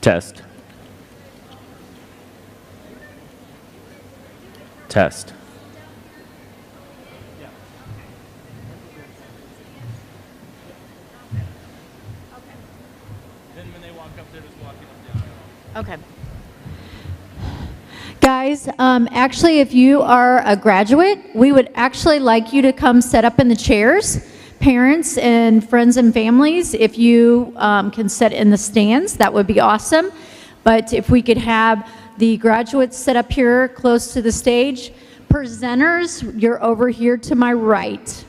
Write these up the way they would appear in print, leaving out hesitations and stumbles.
Test. Test. Then when they walk up, they're just walking up down. Okay. Guys, actually, if you are a graduate, we would actually like you to come set up in the chairs. Parents and friends and families, if you can sit in the stands, that would be awesome. But if we could have the graduates set up here close to the stage. Presenters, you're over here to my right.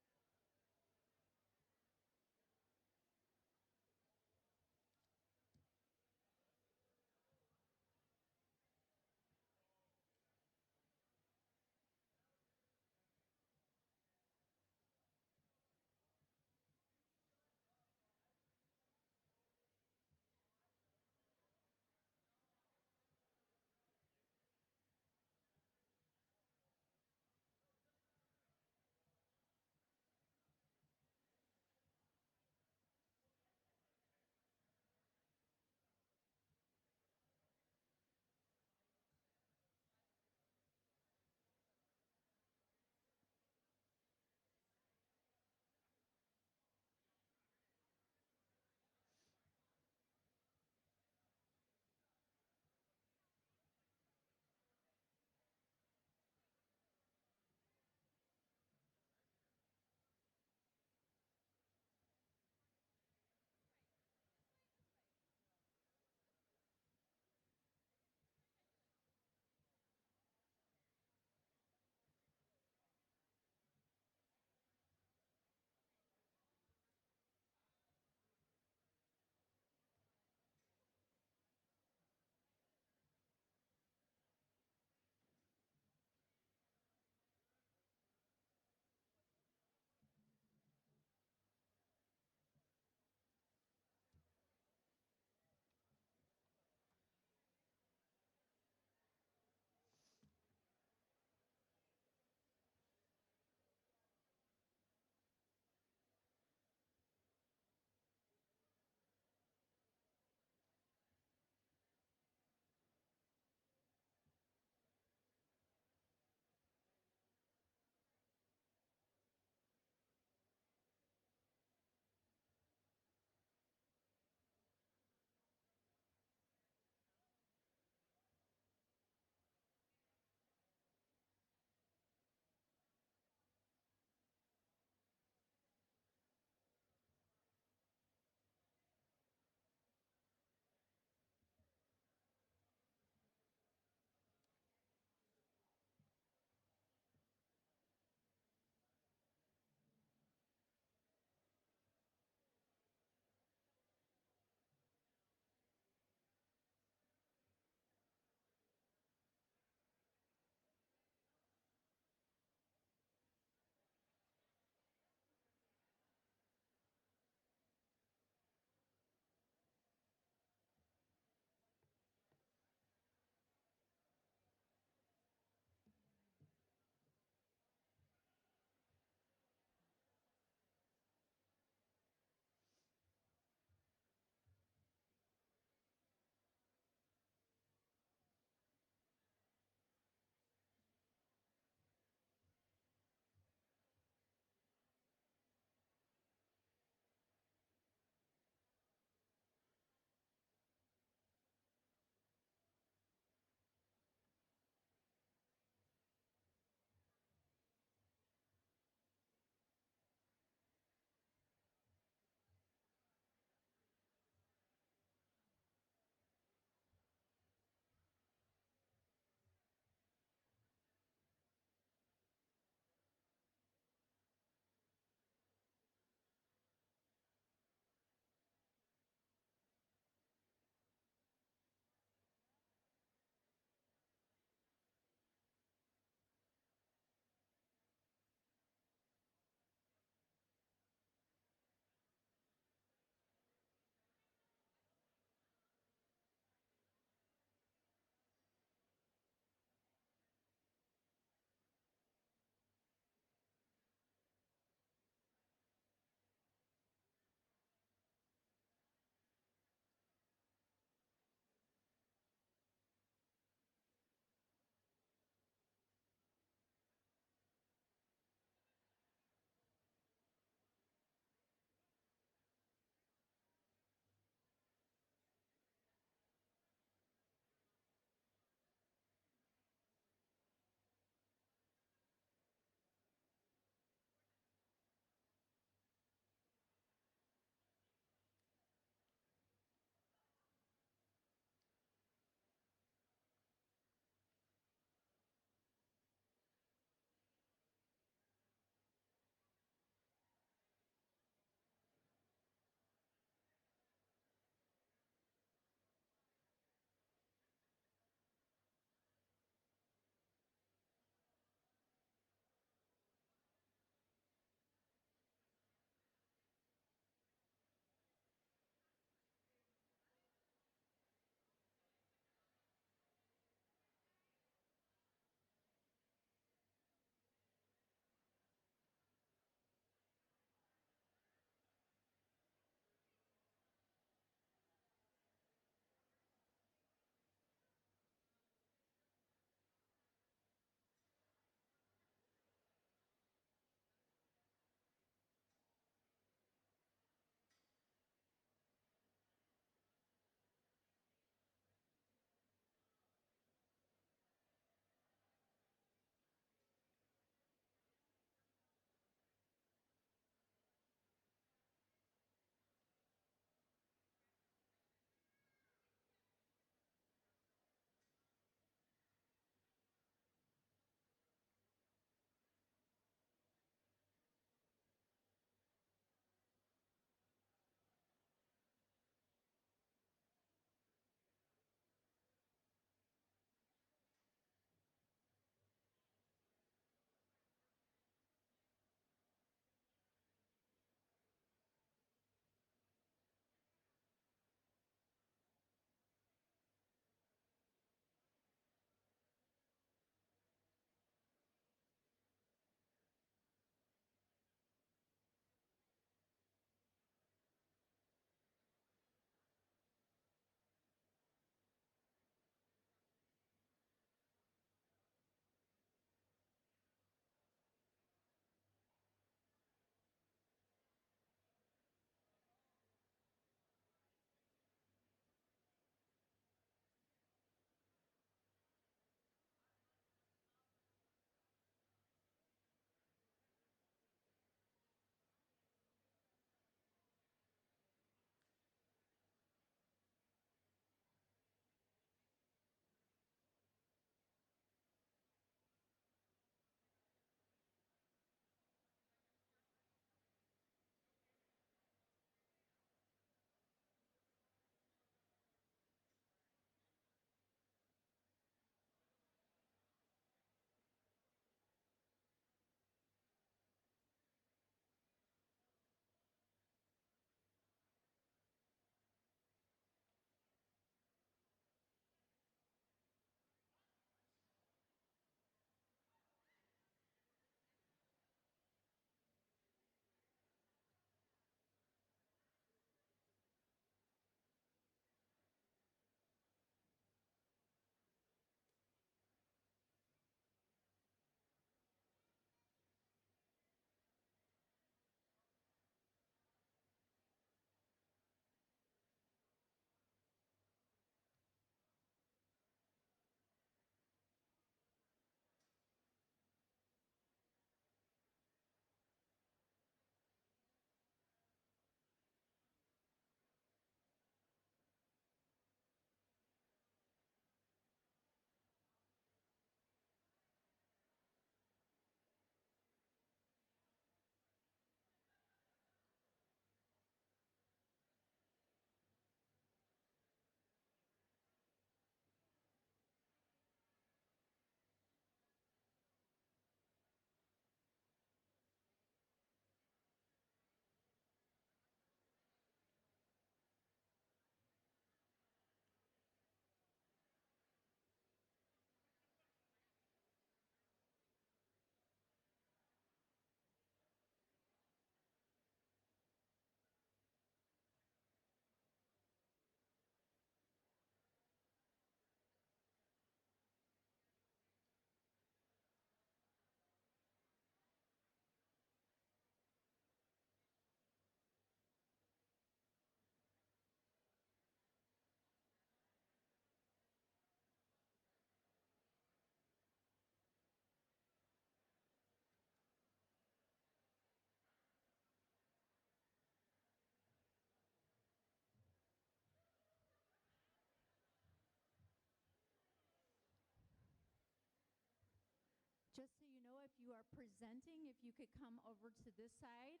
are presenting, if you could come over to this side.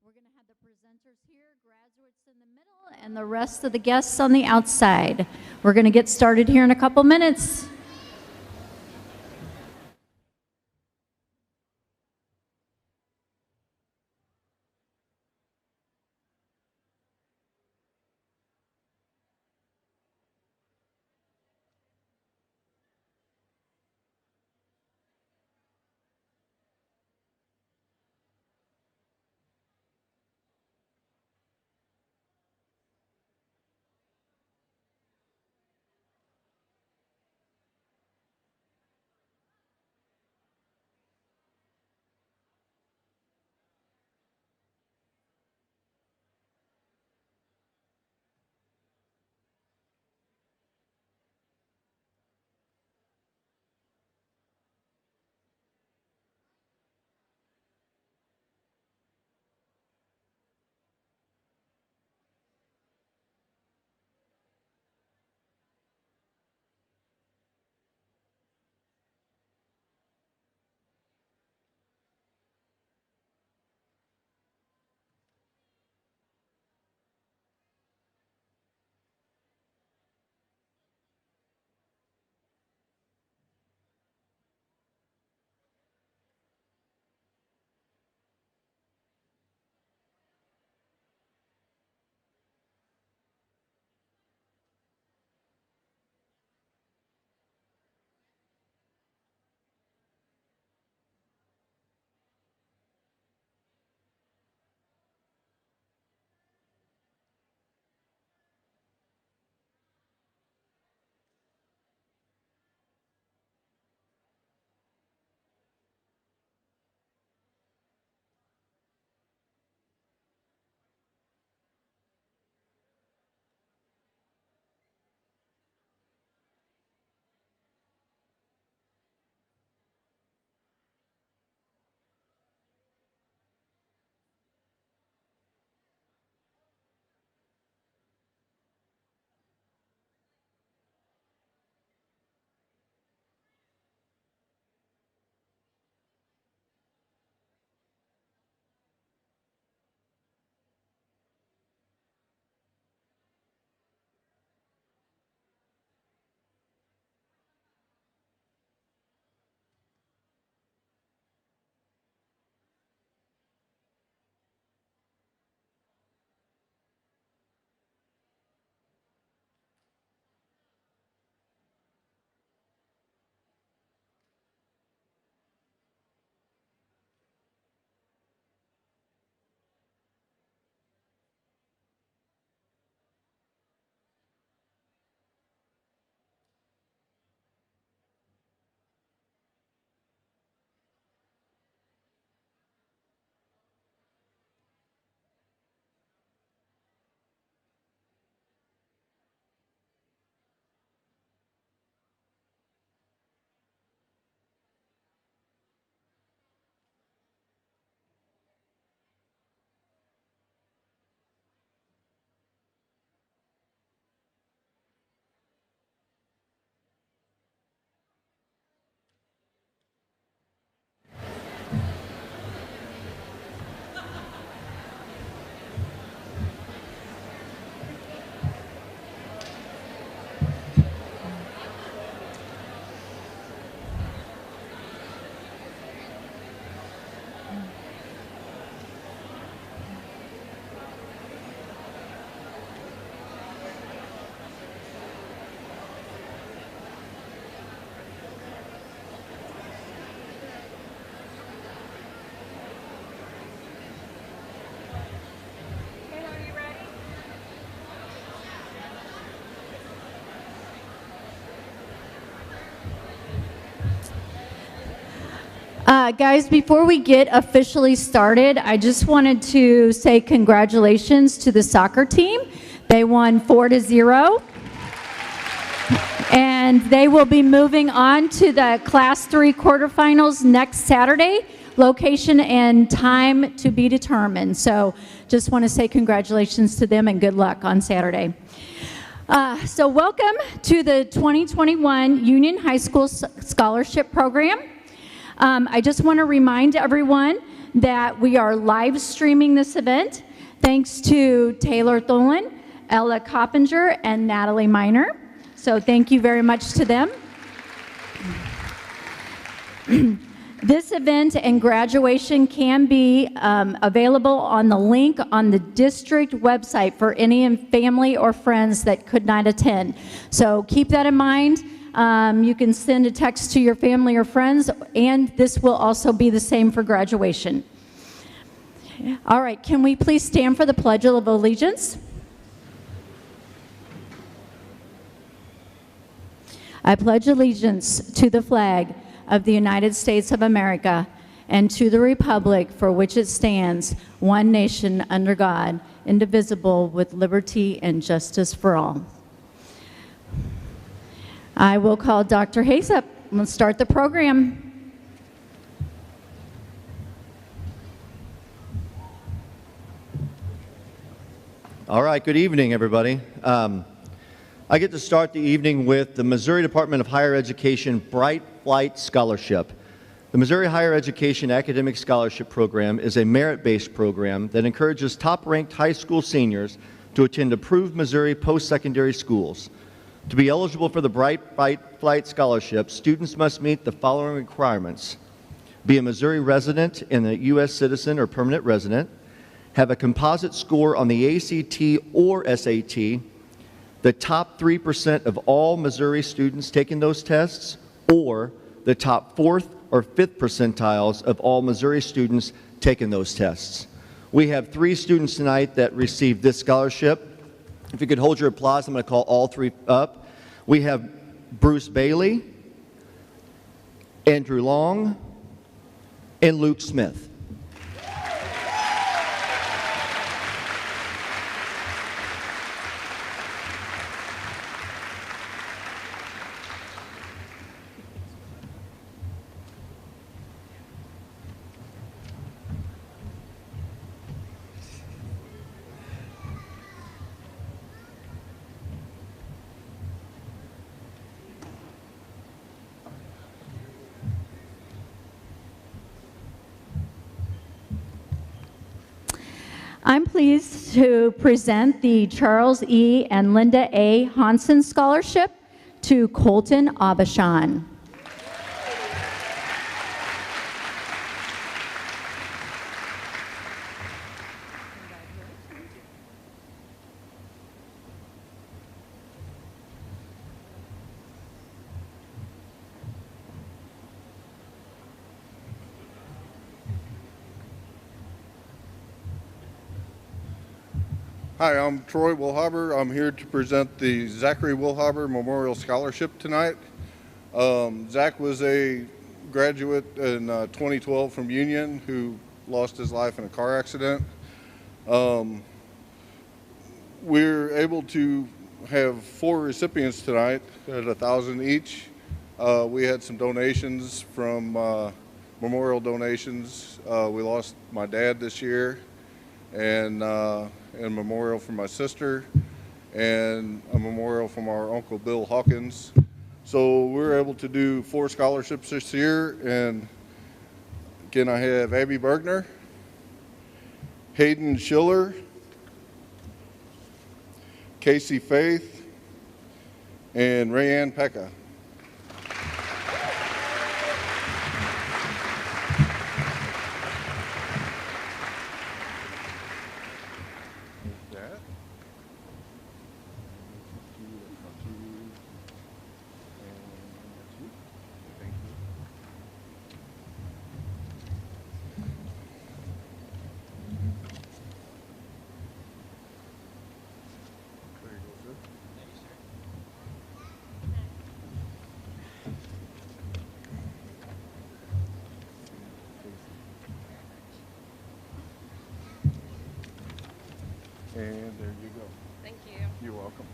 We're going to have the presenters here, graduates in the middle, and the rest of the guests on the outside. We're going to get started here in a couple minutes. Guys, before we get officially started, I just wanted to say congratulations to the soccer team. They won 4-0. And they will be moving on to the Class 3 quarterfinals next Saturday. Location and time to be determined. So just want to say congratulations to them and good luck on Saturday. So welcome to the 2021 Union High School Scholarship Program. I just want to remind everyone that we are live streaming this event thanks to Taylor Tholen, Ella Coppinger, and Natalie Miner. So thank you very much to them. This event and graduation can be available on the link on the district website for any family or friends that could not attend. So keep that in mind. You can send a text to your family or friends, and this will also be the same for graduation. All right, can we please stand for the Pledge of Allegiance? I pledge allegiance to the flag of the United States of America and to the republic for which it stands, one nation under God, indivisible, with liberty and justice for all. I will call Dr. Hayes up. Let's start the program. All right, good evening, everybody. I get to start the evening with the Missouri Department of Higher Education Bright Flight Scholarship. The Missouri Higher Education Academic Scholarship Program is a merit-based program that encourages top-ranked high school seniors to attend approved Missouri post-secondary schools. To be eligible for the Bright Flight Scholarship, students must meet the following requirements: be a Missouri resident and a U.S. citizen or permanent resident, have a composite score on the ACT or SAT, the top 3% of all Missouri students taking those tests, or the top 4th or 5th percentiles of all Missouri students taking those tests. We have 3 students tonight that received this scholarship. If you could hold your applause, I'm going to call all 3 up. We have Bruce Bailey, Andrew Long, and Luke Smith. I'm pleased to present the Charles E. and Linda A. Hansen Scholarship to Colton Abashan. Hi, I'm Troy Wilhaber. I'm here to present the Zachary Wilhaber Memorial Scholarship tonight. Zach was a graduate in 2012 from Union who lost his life in a car accident. We're able to have 4 recipients tonight at $1,000 each. We had some donations from memorial donations. We lost my dad this year, and memorial from my sister, and a memorial from our Uncle Bill Hawkins. So we were able to do 4 scholarships this year, and again I have Abby Bergner, Hayden Schiller, Casey Faith, and Rayanne Pekka. And there you go. Thank you. You're welcome.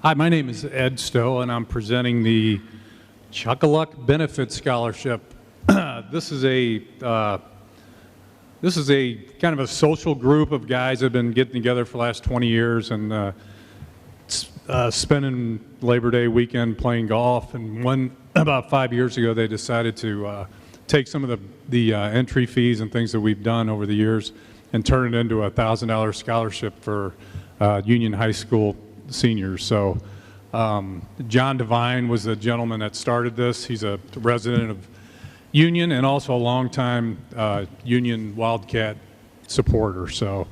Hi, my name is Ed Stowe, and I'm presenting the Chuck-a-Luck Benefit Scholarship. This is a kind of a social group of guys that have been getting together for the last 20 years and spending Labor Day weekend playing golf. And about 5 years ago, they decided to take some of the entry fees and things that we've done over the years and turn it into a $1,000 scholarship for Union High School seniors. So John Devine was the gentleman that started this. He's a resident of Union and also a longtime Union Wildcat supporter. So,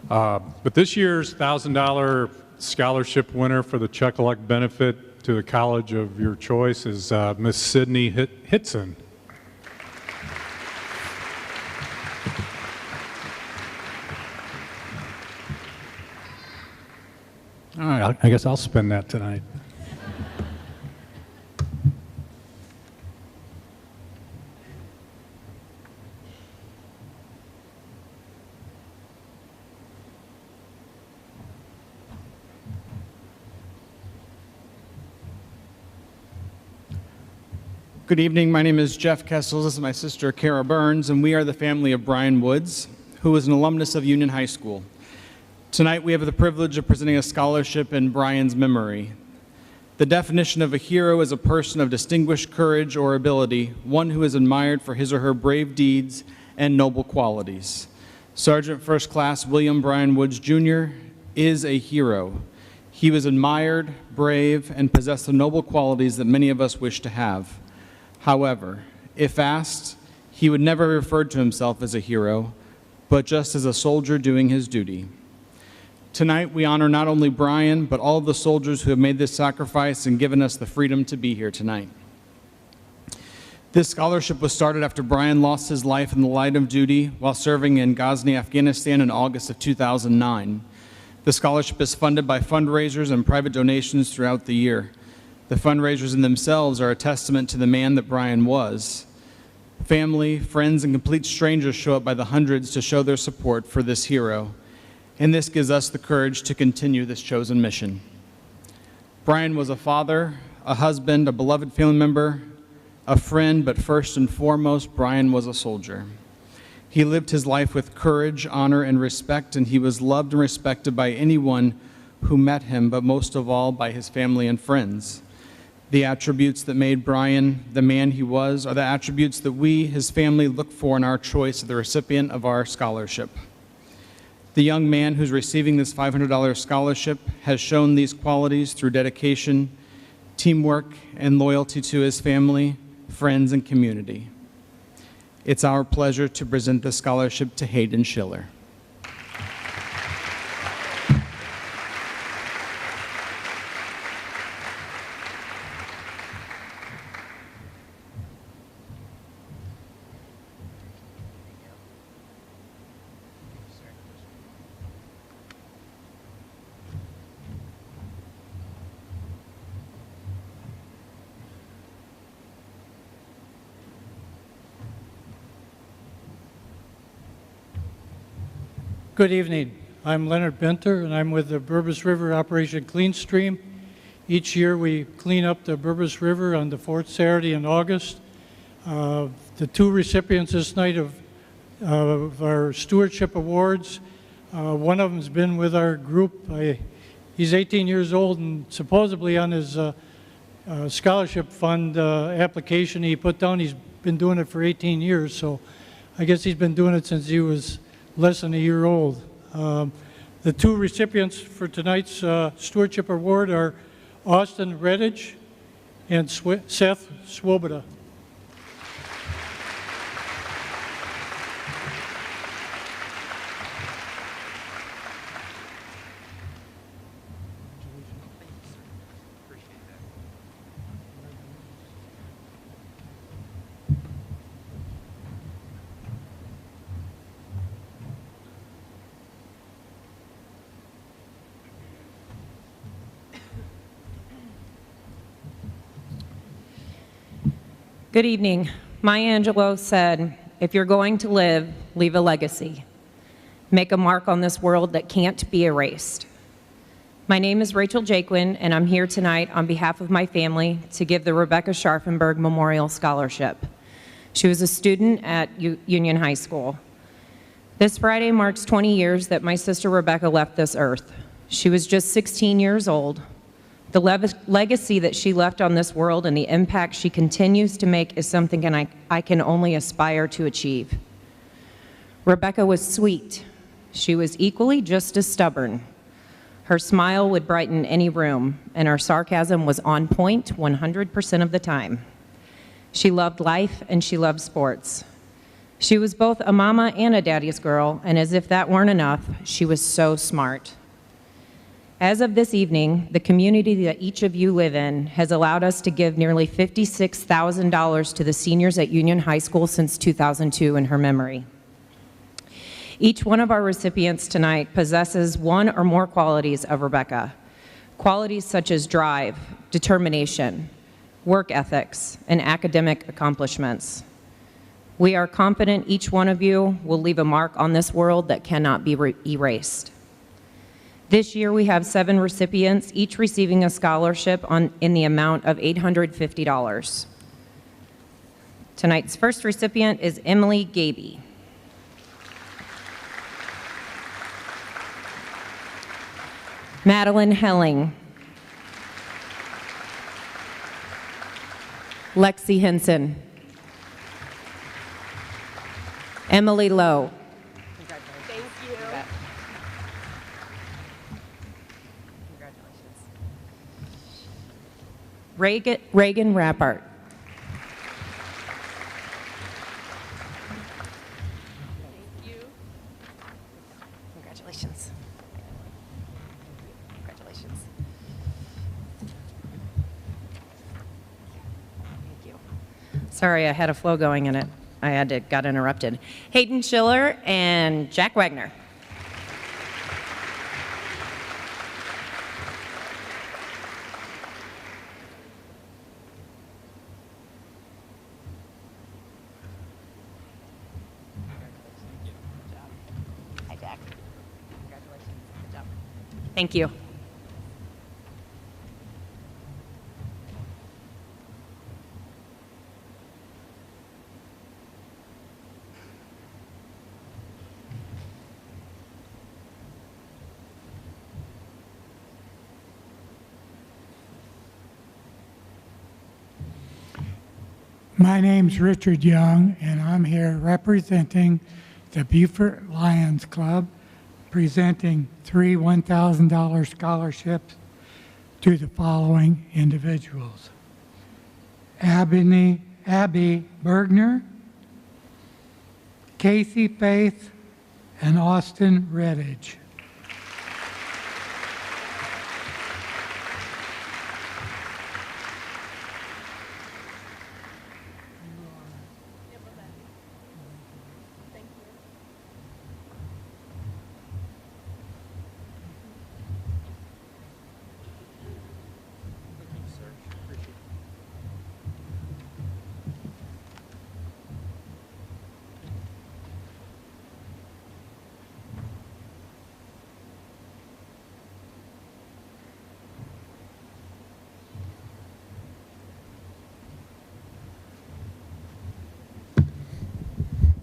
but this year's $1,000 scholarship winner for the Chuck-a-Luck benefit to the college of your choice is Miss Sydney Hitson. All right, I guess I'll spend that tonight. Good evening. My name is Jeff Kessels. This is my sister, Kara Burns, and we are the family of Brian Woods, who is an alumnus of Union High School. Tonight, we have the privilege of presenting a scholarship in Brian's memory. The definition of a hero is a person of distinguished courage or ability, one who is admired for his or her brave deeds and noble qualities. Sergeant First Class William Brian Woods, Jr. is a hero. He was admired, brave, and possessed the noble qualities that many of us wish to have. However, if asked, he would never refer to himself as a hero, but just as a soldier doing his duty. Tonight, we honor not only Brian, but all of the soldiers who have made this sacrifice and given us the freedom to be here tonight. This scholarship was started after Brian lost his life in the line of duty while serving in Ghazni, Afghanistan in August of 2009. The scholarship is funded by fundraisers and private donations throughout the year. The fundraisers in themselves are a testament to the man that Brian was. Family, friends, and complete strangers show up by the hundreds to show their support for this hero. And this gives us the courage to continue this chosen mission. Brian was a father, a husband, a beloved family member, a friend, but first and foremost, Brian was a soldier. He lived his life with courage, honor, and respect, and he was loved and respected by anyone who met him, but most of all by his family and friends. The attributes that made Brian the man he was are the attributes that we, his family, look for in our choice of the recipient of our scholarship. The young man who's receiving this $500 scholarship has shown these qualities through dedication, teamwork, and loyalty to his family, friends, and community. It's our pleasure to present the scholarship to Hayden Schiller. Good evening. I'm Leonard Benter, and I'm with the Burbus River Operation Clean Stream. Each year we clean up the Burbus River on the fourth Saturday in August. The two recipients this night of our stewardship awards, one of them's been with our group. He's 18 years old, and supposedly on his scholarship fund application he put down, he's been doing it for 18 years, so I guess he's been doing it since he was less than a year old. The two recipients for tonight's stewardship award are Austin Redditch and Seth Swoboda. Good evening. Maya Angelou said, if you're going to live, leave a legacy. Make a mark on this world that can't be erased. My name is Rachel Jaquin, and I'm here tonight on behalf of my family to give the Rebecca Scharfenberg Memorial Scholarship. She was a student at Union High School. This Friday marks 20 years that my sister Rebecca left this earth. She was just 16 years old. The legacy that she left on this world and the impact she continues to make is something I can only aspire to achieve. Rebecca was sweet. She was equally just as stubborn. Her smile would brighten any room, and her sarcasm was on point 100% of the time. She loved life, and she loved sports. She was both a mama and a daddy's girl, and as if that weren't enough, she was so smart. As of this evening, the community that each of you live in has allowed us to give nearly $56,000 to the seniors at Union High School since 2002 in her memory. Each one of our recipients tonight possesses one or more qualities of Rebecca. Qualities such as drive, determination, work ethics, and academic accomplishments. We are confident each one of you will leave a mark on this world that cannot be erased. This year we have 7 recipients, each receiving a scholarship in the amount of $850. Tonight's first recipient is Emily Gaby. Madeline Helling. Lexi Henson. Emily Lowe. Thank you. Congratulations. Reagan Rappart. Thank you. Congratulations. Congratulations. Thank you. Sorry, I had a flow going in it. Got interrupted. Hayden Schiller and Jack Wagner. Hi, Jack. Congratulations. Good job. Thank you. My name's Richard Young, and I'm here representing the Beaufort Lions Club, presenting 3 $1,000 scholarships to the following individuals: Abby Bergner, Casey Faith, and Austin Redditch.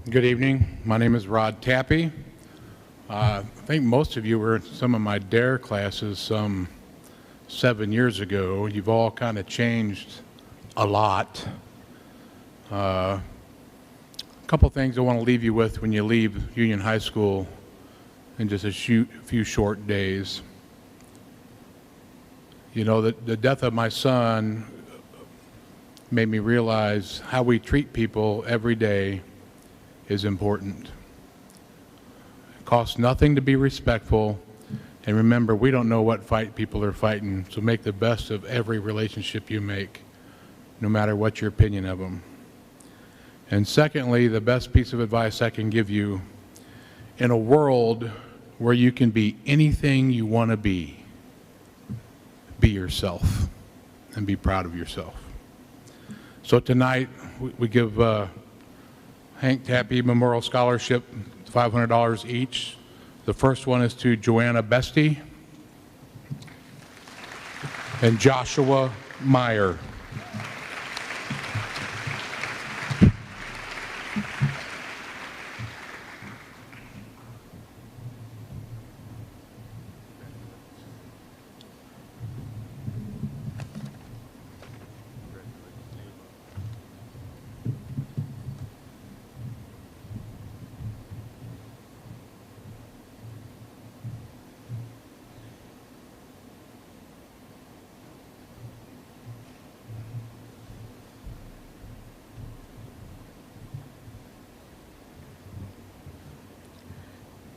Good evening. My name is Rod Tappy. I think most of you were in some of my DARE classes some 7 years ago. You've all kind of changed a lot. A couple things I want to leave you with when you leave Union High School in just a few short days. You know, the death of my son made me realize how we treat people every day is important. It costs nothing to be respectful, and remember, we don't know what fight people are fighting, so make the best of every relationship you make, no matter what your opinion of them. And secondly, the best piece of advice I can give you, in a world where you can be anything you want to be yourself and be proud of yourself. So tonight, we give Hank Tappy Memorial Scholarship, $500 each. The first one is to Joanna Bestie. and Joshua Meyer.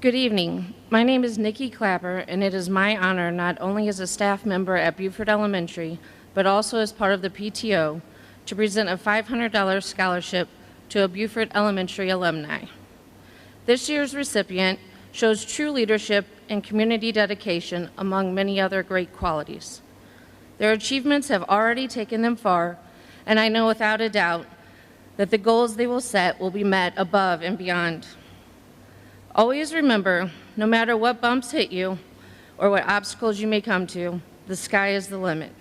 Good evening. My name is Nikki Clapper, and it is my honor, not only as a staff member at Buford Elementary, but also as part of the PTO, to present a $500 scholarship to a Buford Elementary alumni. This year's recipient shows true leadership and community dedication, among many other great qualities. Their achievements have already taken them far, and I know without a doubt that the goals they will set will be met above and beyond. Always remember, no matter what bumps hit you or what obstacles you may come to, the sky is the limit.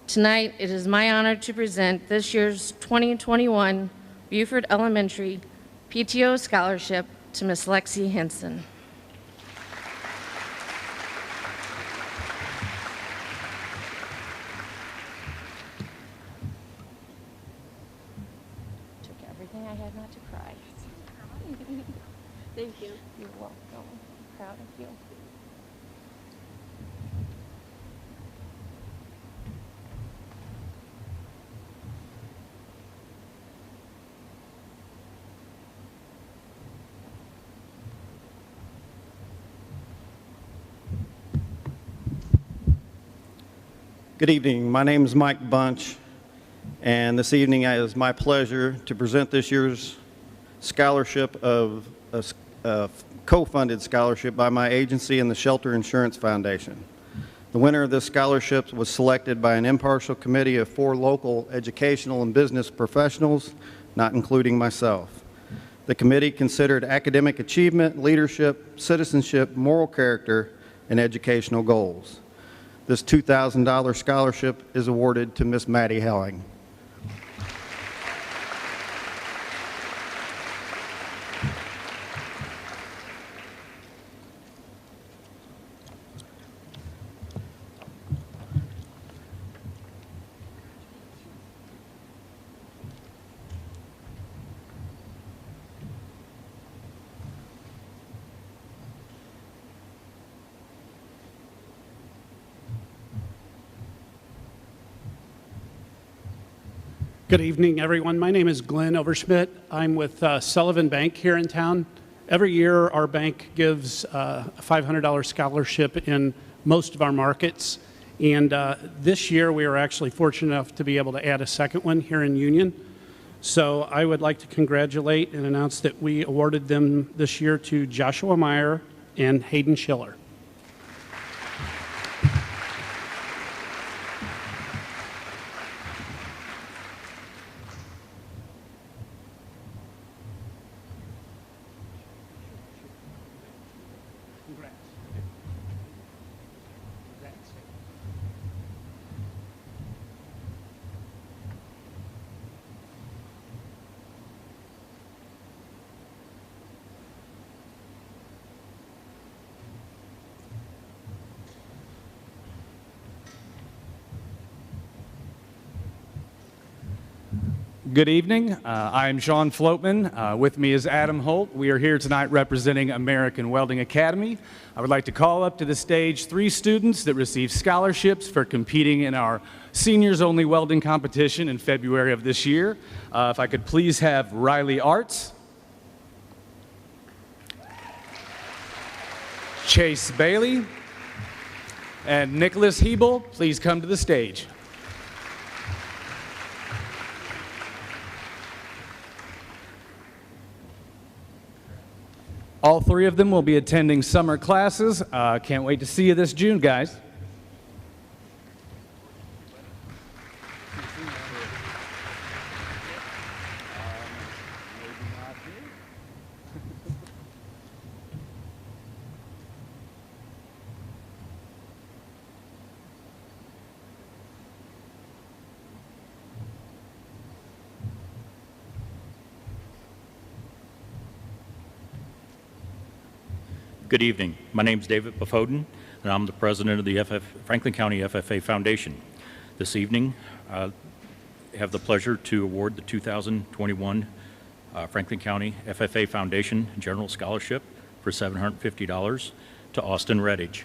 Tonight, it is my honor to present this year's 2021 Buford Elementary PTO Scholarship to Miss Lexi Henson. Took everything I had not to cry. Thank you. You're welcome. Proud of you. Good evening. My name is Mike Bunch, and this evening it is my pleasure to present this year's scholarship of a co-funded scholarship by my agency and the Shelter Insurance Foundation. The winner of this scholarship was selected by an impartial committee of 4 local educational and business professionals, not including myself. The committee considered academic achievement, leadership, citizenship, moral character, and educational goals. This $2,000 scholarship is awarded to Miss Maddie Helling. Good evening, everyone. My name is Glenn Overschmidt. I'm with Sullivan Bank here in town. Every year, our bank gives a $500 scholarship in most of our markets. And this year, we were actually fortunate enough to be able to add a second one here in Union. So I would like to congratulate and announce that we awarded them this year to Joshua Meyer and Hayden Schiller. Good evening. I'm Sean Floatman. With me is Adam Holt. We are here tonight representing American Welding Academy. I would like to call up to the stage 3 students that received scholarships for competing in our seniors-only welding competition in February of this year. If I could please have Riley Arts, Chase Bailey, and Nicholas Hebel, please come to the stage. All 3 of them will be attending summer classes. Can't wait to see you this June, guys. Good evening. My name is David Bufoden, and I'm the president of the Franklin County FFA Foundation. This evening, I have the pleasure to award the 2021 Franklin County FFA Foundation General Scholarship for $750 to Austin Redditch.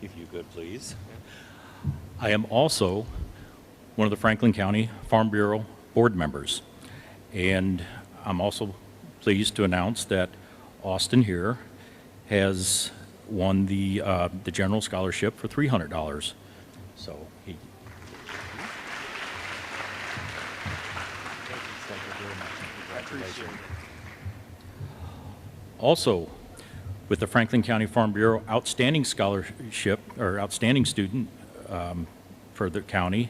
If you could, please. I am also one of the Franklin County Farm Bureau board members, and I'm also pleased to announce that Austin here has won the general scholarship for $300. So he. Congratulations. Also, with the Franklin County Farm Bureau Outstanding Scholarship, or Outstanding Student for the county,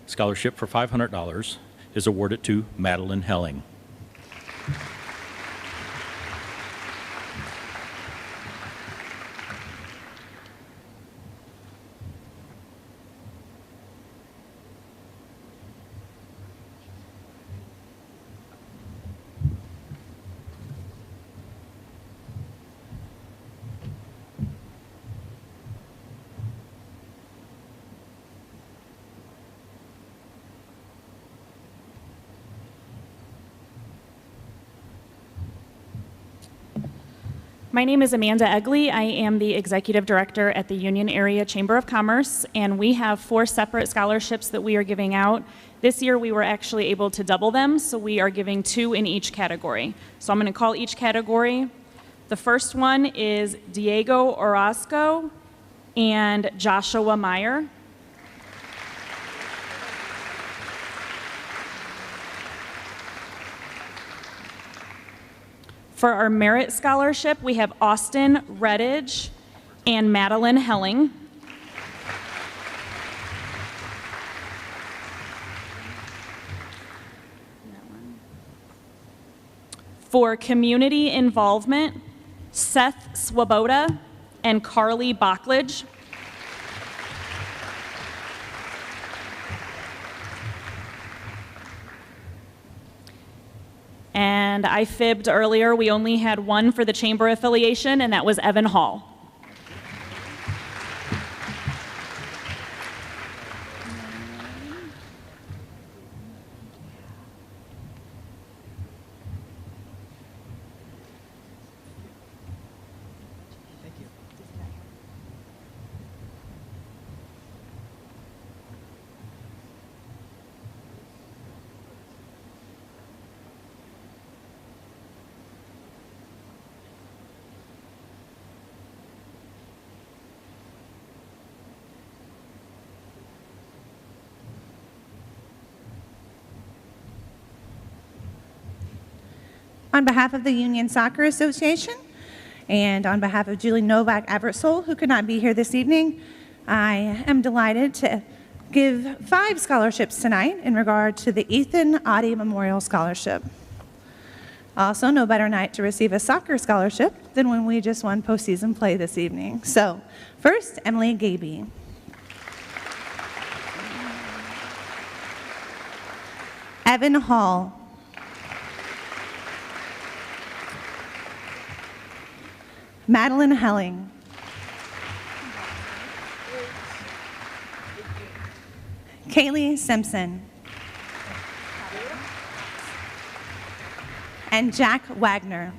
scholarship for $500 is awarded to Madeline Helling. My name is Amanda Egley. I am the Executive Director at the Union Area Chamber of Commerce, and we have 4 separate scholarships that we are giving out. This year we were actually able to double them, so we are giving 2 in each category. So I'm going to call each category. The first one is Diego Orozco and Joshua Meyer. For our merit scholarship, we have Austin Redditch and Madeline Helling. For community involvement, Seth Swoboda and Carly Bachledge. And I fibbed earlier, we only had 1 for the chamber affiliation, and that was Evan Hall. On behalf of the Union Soccer Association and on behalf of Julie Novak Eversole, who could not be here this evening, I am delighted to give 5 scholarships tonight in regard to the Ethan Oddie Memorial Scholarship. Also, no better night to receive a soccer scholarship than when we just won postseason play this evening. So, first, Emily Gaby. Evan Hall. Madeline Helling. Kaylee Simpson. And Jack Wagner.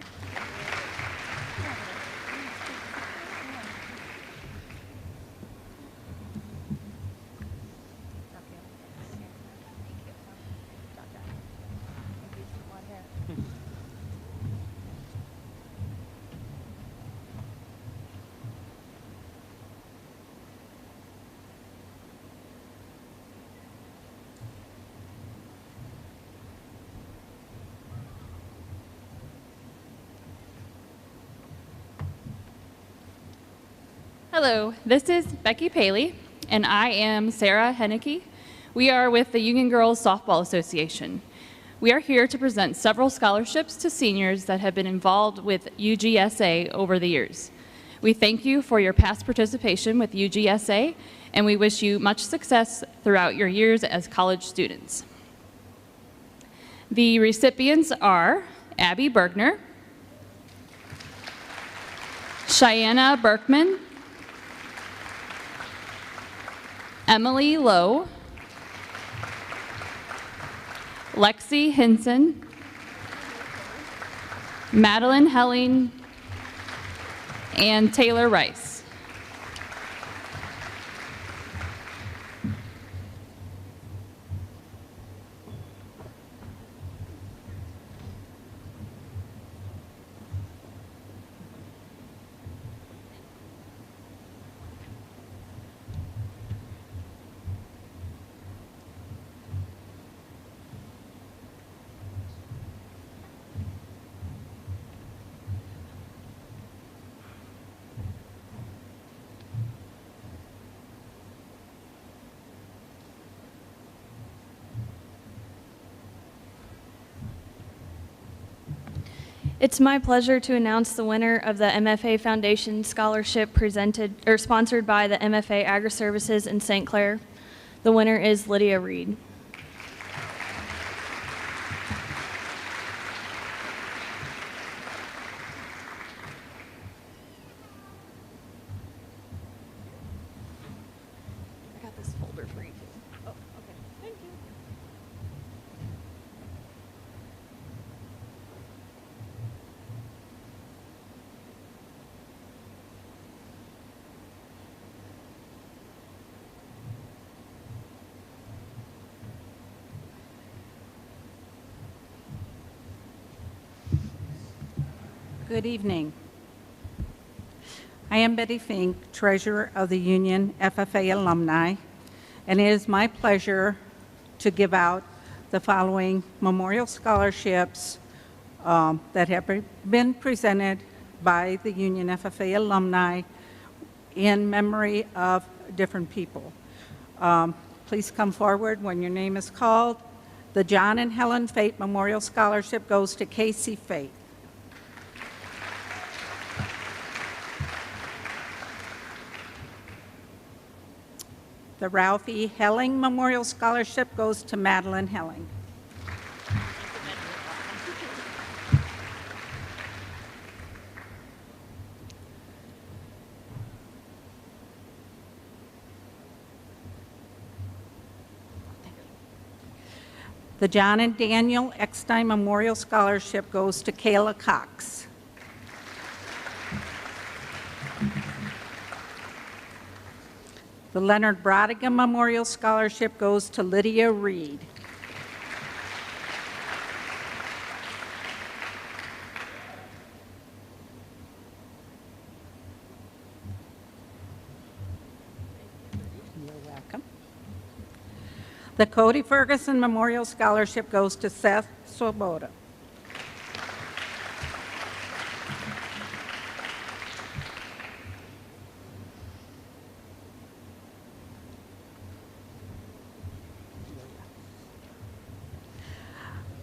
Hello, this is Becky Paley, and I am Sarah Henneke. We are with the Union Girls Softball Association. we are here to present several scholarships to seniors that have been involved with UGSA over the years. We thank you for your past participation with UGSA, and we wish you much success throughout your years as college students. The recipients are Abby Bergner, Cheyenne Berkman, Emily Lowe, Lexi Hinson, Madeline Helling, and Taylor Rice. It's my pleasure to announce the winner of the MFA Foundation Scholarship sponsored by the MFA Agri-Services in St. Clair. The winner is Lydia Reed. I got this folder for you. Oh, okay. Thank you. Good evening. I am Betty Fink, Treasurer of the Union FFA Alumni, and it is my pleasure to give out the following memorial scholarships that have been presented by the Union FFA Alumni in memory of different people. Please come forward when your name is called. The John and Helen Fate Memorial Scholarship goes to Casey Fate. The Ralph E. Helling Memorial Scholarship goes to Madeline Helling. The John and Daniel Eckstein Memorial Scholarship goes to Kayla Cox. The Leonard Brodigan Memorial Scholarship goes to Lydia Reed. You're welcome. The Cody Ferguson Memorial Scholarship goes to Seth Swoboda.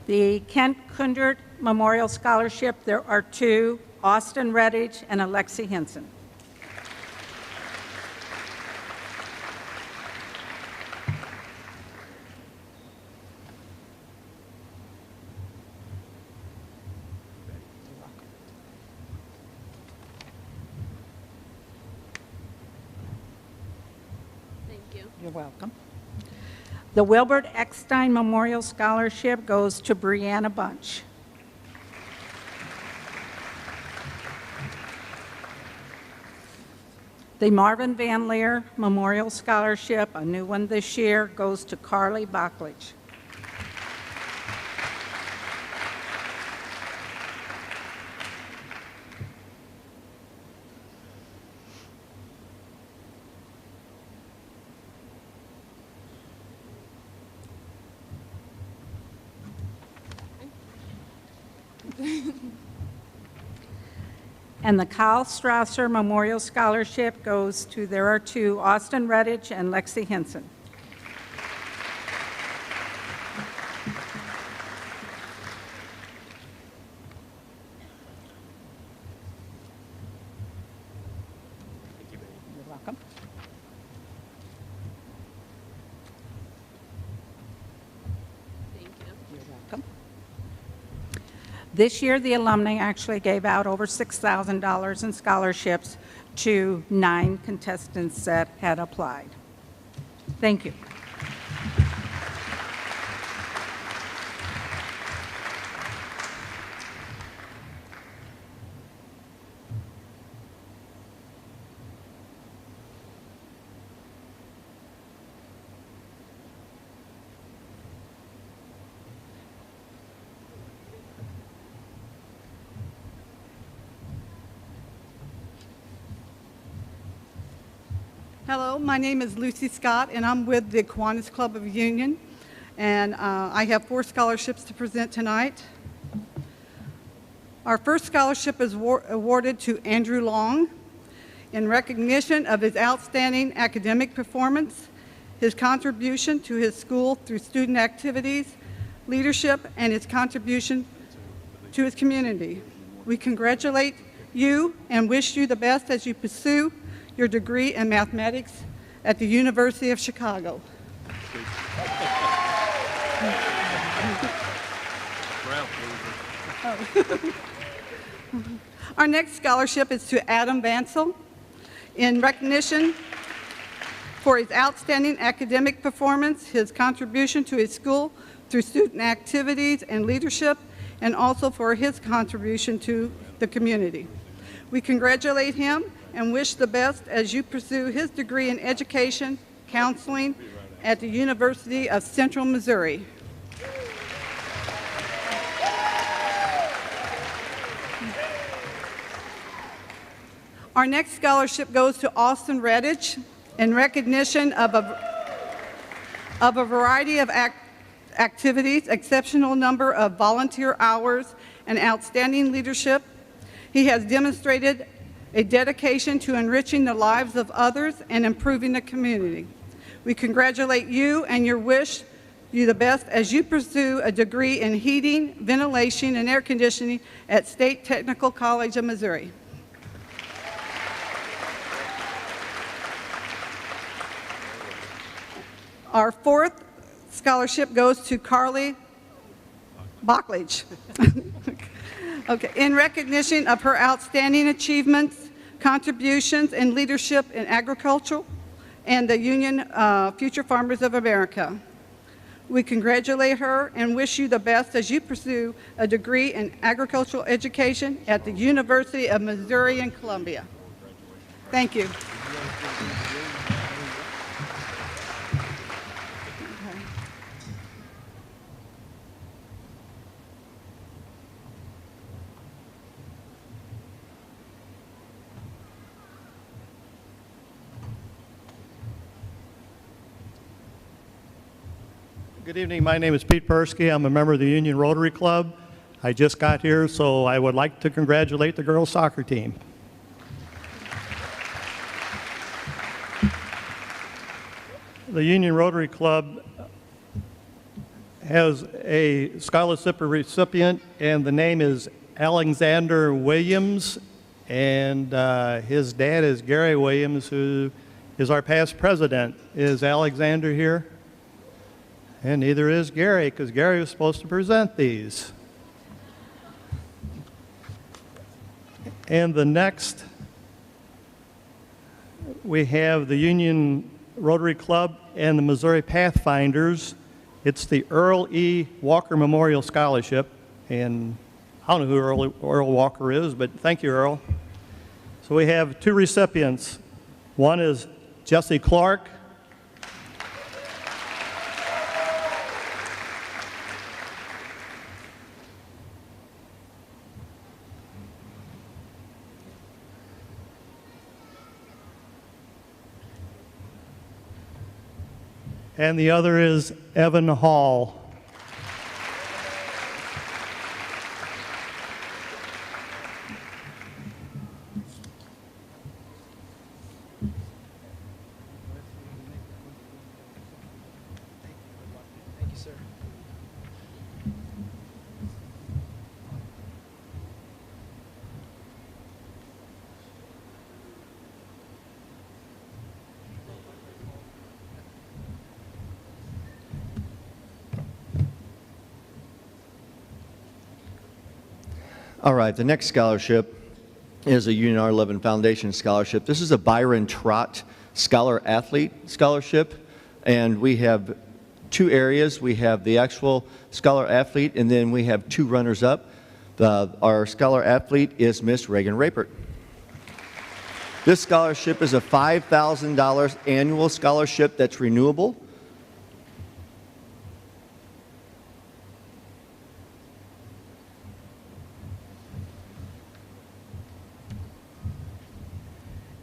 The Kent Kundert Memorial Scholarship, there are two, Austin Redditch and Alexi Hinson. Thank you. You're welcome. The Wilbert Eckstein Memorial Scholarship goes to Brianna Bunch. The Marvin Van Leer Memorial Scholarship, a new one this year, goes to Carly Bachlich. And the Kyle Strasser Memorial Scholarship goes to, there are two, Austin Redditch and Lexi Hinson. This year, the alumni actually gave out over $6,000 in scholarships to 9 contestants that had applied. Thank you. Hello, my name is Lucy Scott, and I'm with the Kiwanis Club of Union, and I have 4 scholarships to present tonight. Our first scholarship is awarded to Andrew Long in recognition of his outstanding academic performance, his contribution to his school through student activities, leadership, and his contribution to his community. We congratulate you and wish you the best as you pursue your degree in mathematics at the University of Chicago. Our next scholarship is to Adam Vansel in recognition for his outstanding academic performance, his contribution to his school through student activities and leadership, and also for his contribution to the community. We congratulate him and wish the best as you pursue his degree in education, counseling at the University of Central Missouri. Our next scholarship goes to Austin Redditch in recognition of a variety of activities, exceptional number of volunteer hours, and outstanding leadership. He has demonstrated a dedication to enriching the lives of others and improving the community. We congratulate you and wish you the best as you pursue a degree in heating, ventilation, and air conditioning at State Technical College of Missouri. Our fourth scholarship goes to Carly Bachlich. Okay. In recognition of her outstanding achievements, contributions, and leadership in agriculture and the Union Future Farmers of America. We congratulate her and wish you the best as you pursue a degree in agricultural education at the University of Missouri in Columbia. Thank you. Good evening. My name is Pete Persky. I'm a member of the Union Rotary Club. I just got here, so I would like to congratulate the girls' soccer team. The Union Rotary Club has a scholarship recipient, and the name is Alexander Williams, and his dad is Gary Williams, who is our past president. Is Alexander here? And neither is Gary, because Gary was supposed to present these. And the next, we have the Union Rotary Club and the Missouri Pathfinders. It's the Earl E. Walker Memorial Scholarship. And I don't know who Earl Walker is, but thank you, Earl. So we have 2 recipients. One is Jesse Clark. And the other is Evan Hall. Thank you, sir. All right, the next scholarship is a Union R11 Foundation scholarship. This is a Byron Trott Scholar Athlete Scholarship, and we have two areas. We have the actual Scholar Athlete, and then we have two runners-up. Our Scholar Athlete is Miss Reagan Rapert. This scholarship is a $5,000 annual scholarship that's renewable.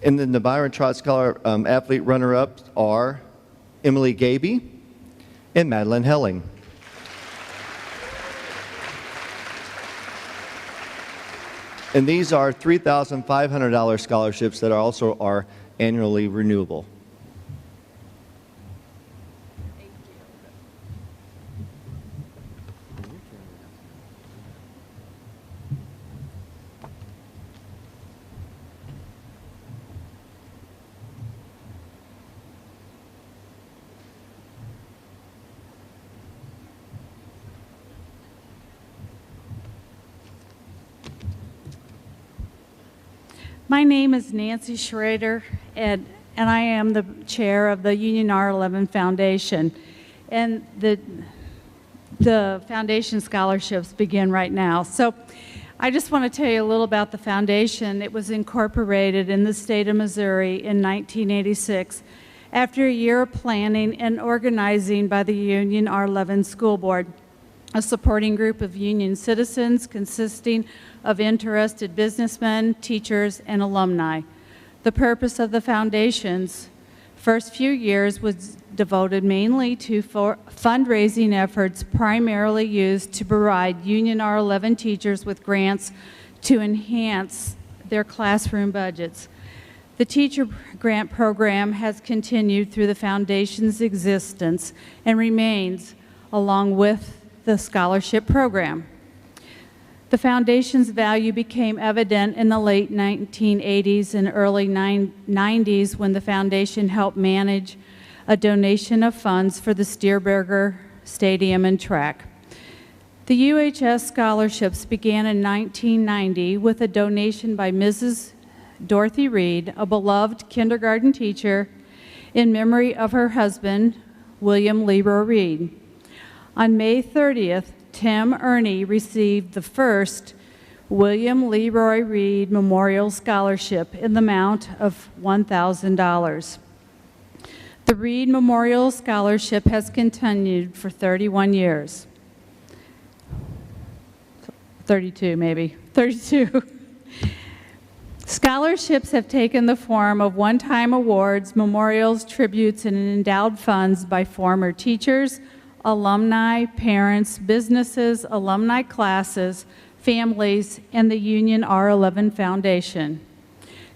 And then the Byron Trott Scholar Athlete runner-ups are Emily Gaby and Madeline Helling. And these are $3,500 scholarships that also are annually renewable. My name is Nancy Schrader, and I am the chair of the Union R11 Foundation. And the foundation scholarships begin right now. So I just want to tell you a little about the foundation. It was incorporated in the state of Missouri in 1986 after a year of planning and organizing by the Union R11 School Board, a supporting group of Union citizens consisting of interested businessmen, teachers, and alumni. The purpose of the foundation's first few years was devoted mainly to fundraising efforts primarily used to provide Union R11 teachers with grants to enhance their classroom budgets. The teacher grant program has continued through the foundation's existence and remains along with the scholarship program. The foundation's value became evident in the late 1980s and early 90s when the foundation helped manage a donation of funds for the Stierberger Stadium and track. The UHS scholarships began in 1990 with a donation by Mrs. Dorothy Reed, a beloved kindergarten teacher, in memory of her husband, William Leroy Reed. On May 30th, Tim Ernie received the first William Leroy Reed Memorial Scholarship in the amount of $1,000. The Reed Memorial Scholarship has continued for 31 years. 32 maybe, 32. Scholarships have taken the form of one-time awards, memorials, tributes, and endowed funds by former teachers, alumni, parents, businesses, alumni classes, families, and the Union R11 Foundation.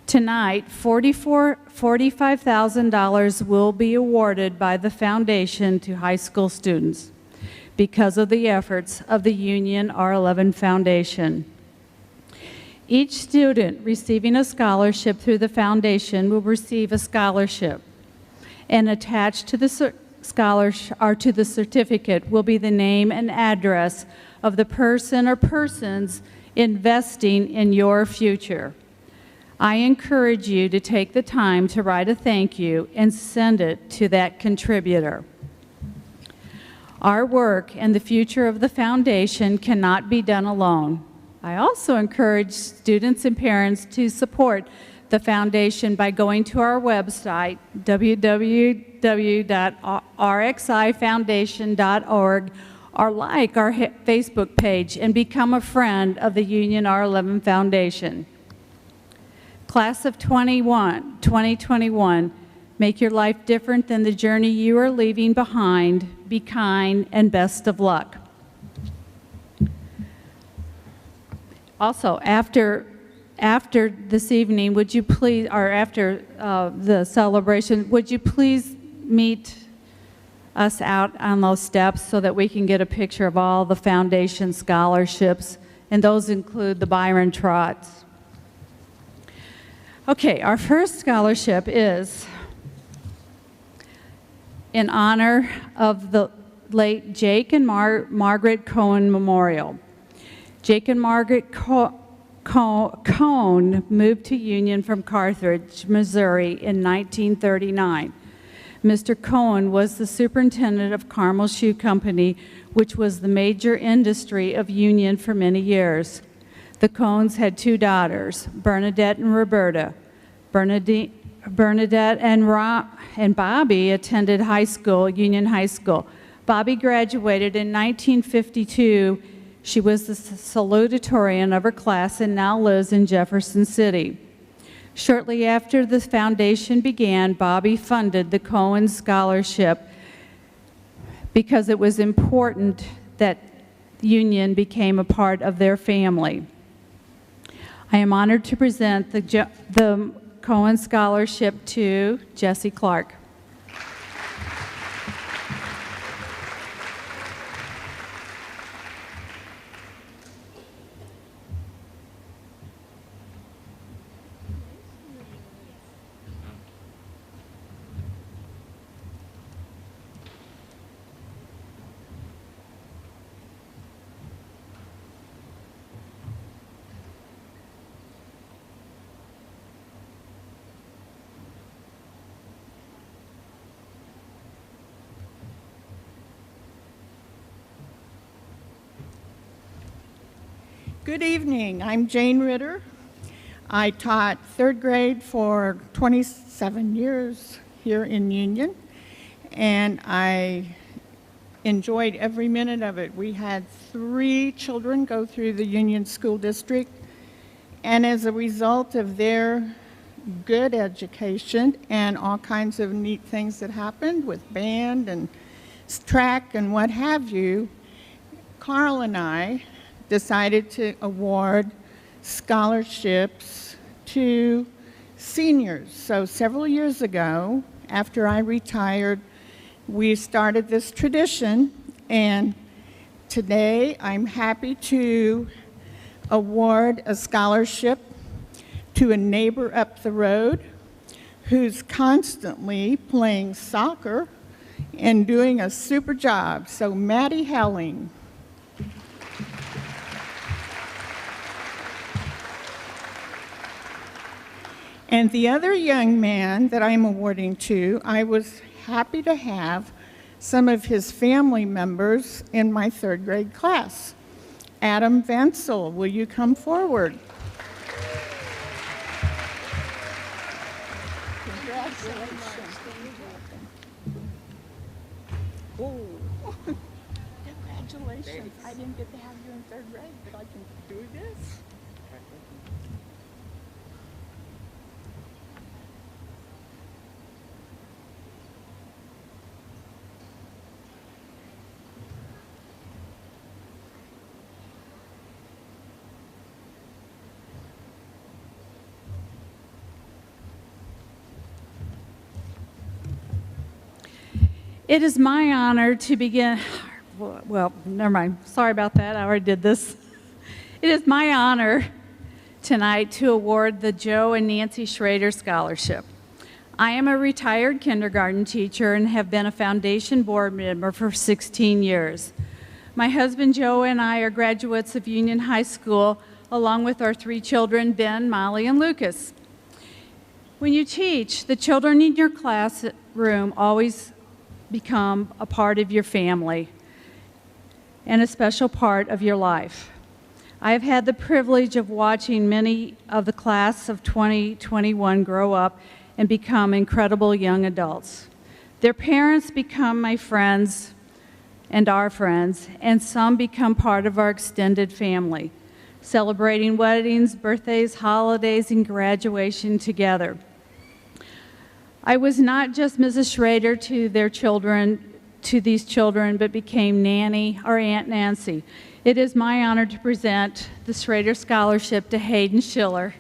Tonight, $45,000 will be awarded by the foundation to high school students because of the efforts of the Union R11 Foundation. Each student receiving a scholarship through the foundation will receive a scholarship, and attached to the to the certificate will be the name and address of the person or persons investing in your future. I encourage you to take the time to write a thank you and send it to that contributor. Our work and the future of the foundation cannot be done alone. I also encourage students and parents to support the foundation by going to our website, www.rxifoundation.org, or like our Facebook page and become a friend of the Union R11 Foundation. Class of 2021, make your life different than the journey you are leaving behind. Be kind and best of luck. Also, after this evening, would you please, or after the celebration, would you please meet us out on those steps so that we can get a picture of all the foundation scholarships, and those include the Byron Trotts. Okay, our first scholarship is in honor of the late Jake and Margaret Cohen Memorial. Jake and Margaret Cohn moved to Union from Carthage, Missouri in 1939. Mr. Cohen was the superintendent of Carmel Shoe Company, which was the major industry of Union for many years. The Cohens had 2 daughters, Bernadette and Roberta. Bernadette and Bobby attended high school, Union High School. Bobby graduated in 1952. She was the salutatorian of her class and now lives in Jefferson City. Shortly after the foundation began, Bobby funded the Cohen Scholarship because it was important that Union became a part of their family. I am honored to present the Cohen Scholarship to Jesse Clark. Good evening. I'm Jane Ritter. I taught 3rd grade for 27 years here in Union, and I enjoyed every minute of it. We had 3 children go through the Union School District, and as a result of their good education and all kinds of neat things that happened with band and track and what have you, Carl and I decided to award scholarships to seniors. So several years ago, after I retired, we started this tradition, and today I'm happy to award a scholarship to a neighbor up the road who's constantly playing soccer and doing a super job. So Maddie Helling. And the other young man that I'm awarding to, I was happy to have some of his family members in my 3rd grade class. Adam Vansel, will you come forward? Congratulations. Oh, congratulations. I didn't get to have you in 3rd grade, but I can do this. It is my honor to begin, well, never mind, sorry about that, I already did this. It is my honor tonight to award the Joe and Nancy Schrader Scholarship. I am a retired kindergarten teacher and have been a foundation board member for 16 years. My husband Joe and I are graduates of Union High School, along with our 3 children, Ben, Molly, and Lucas. When you teach, the children in your classroom always become a part of your family and a special part of your life. I have had the privilege of watching many of the class of 2021 grow up and become incredible young adults. Their parents become my friends and our friends, and some become part of our extended family, celebrating weddings, birthdays, holidays, and graduation together. I was not just Mrs. Schrader to these children, but became Nanny or Aunt Nancy. It is my honor to present the Schrader Scholarship to Hayden Schiller.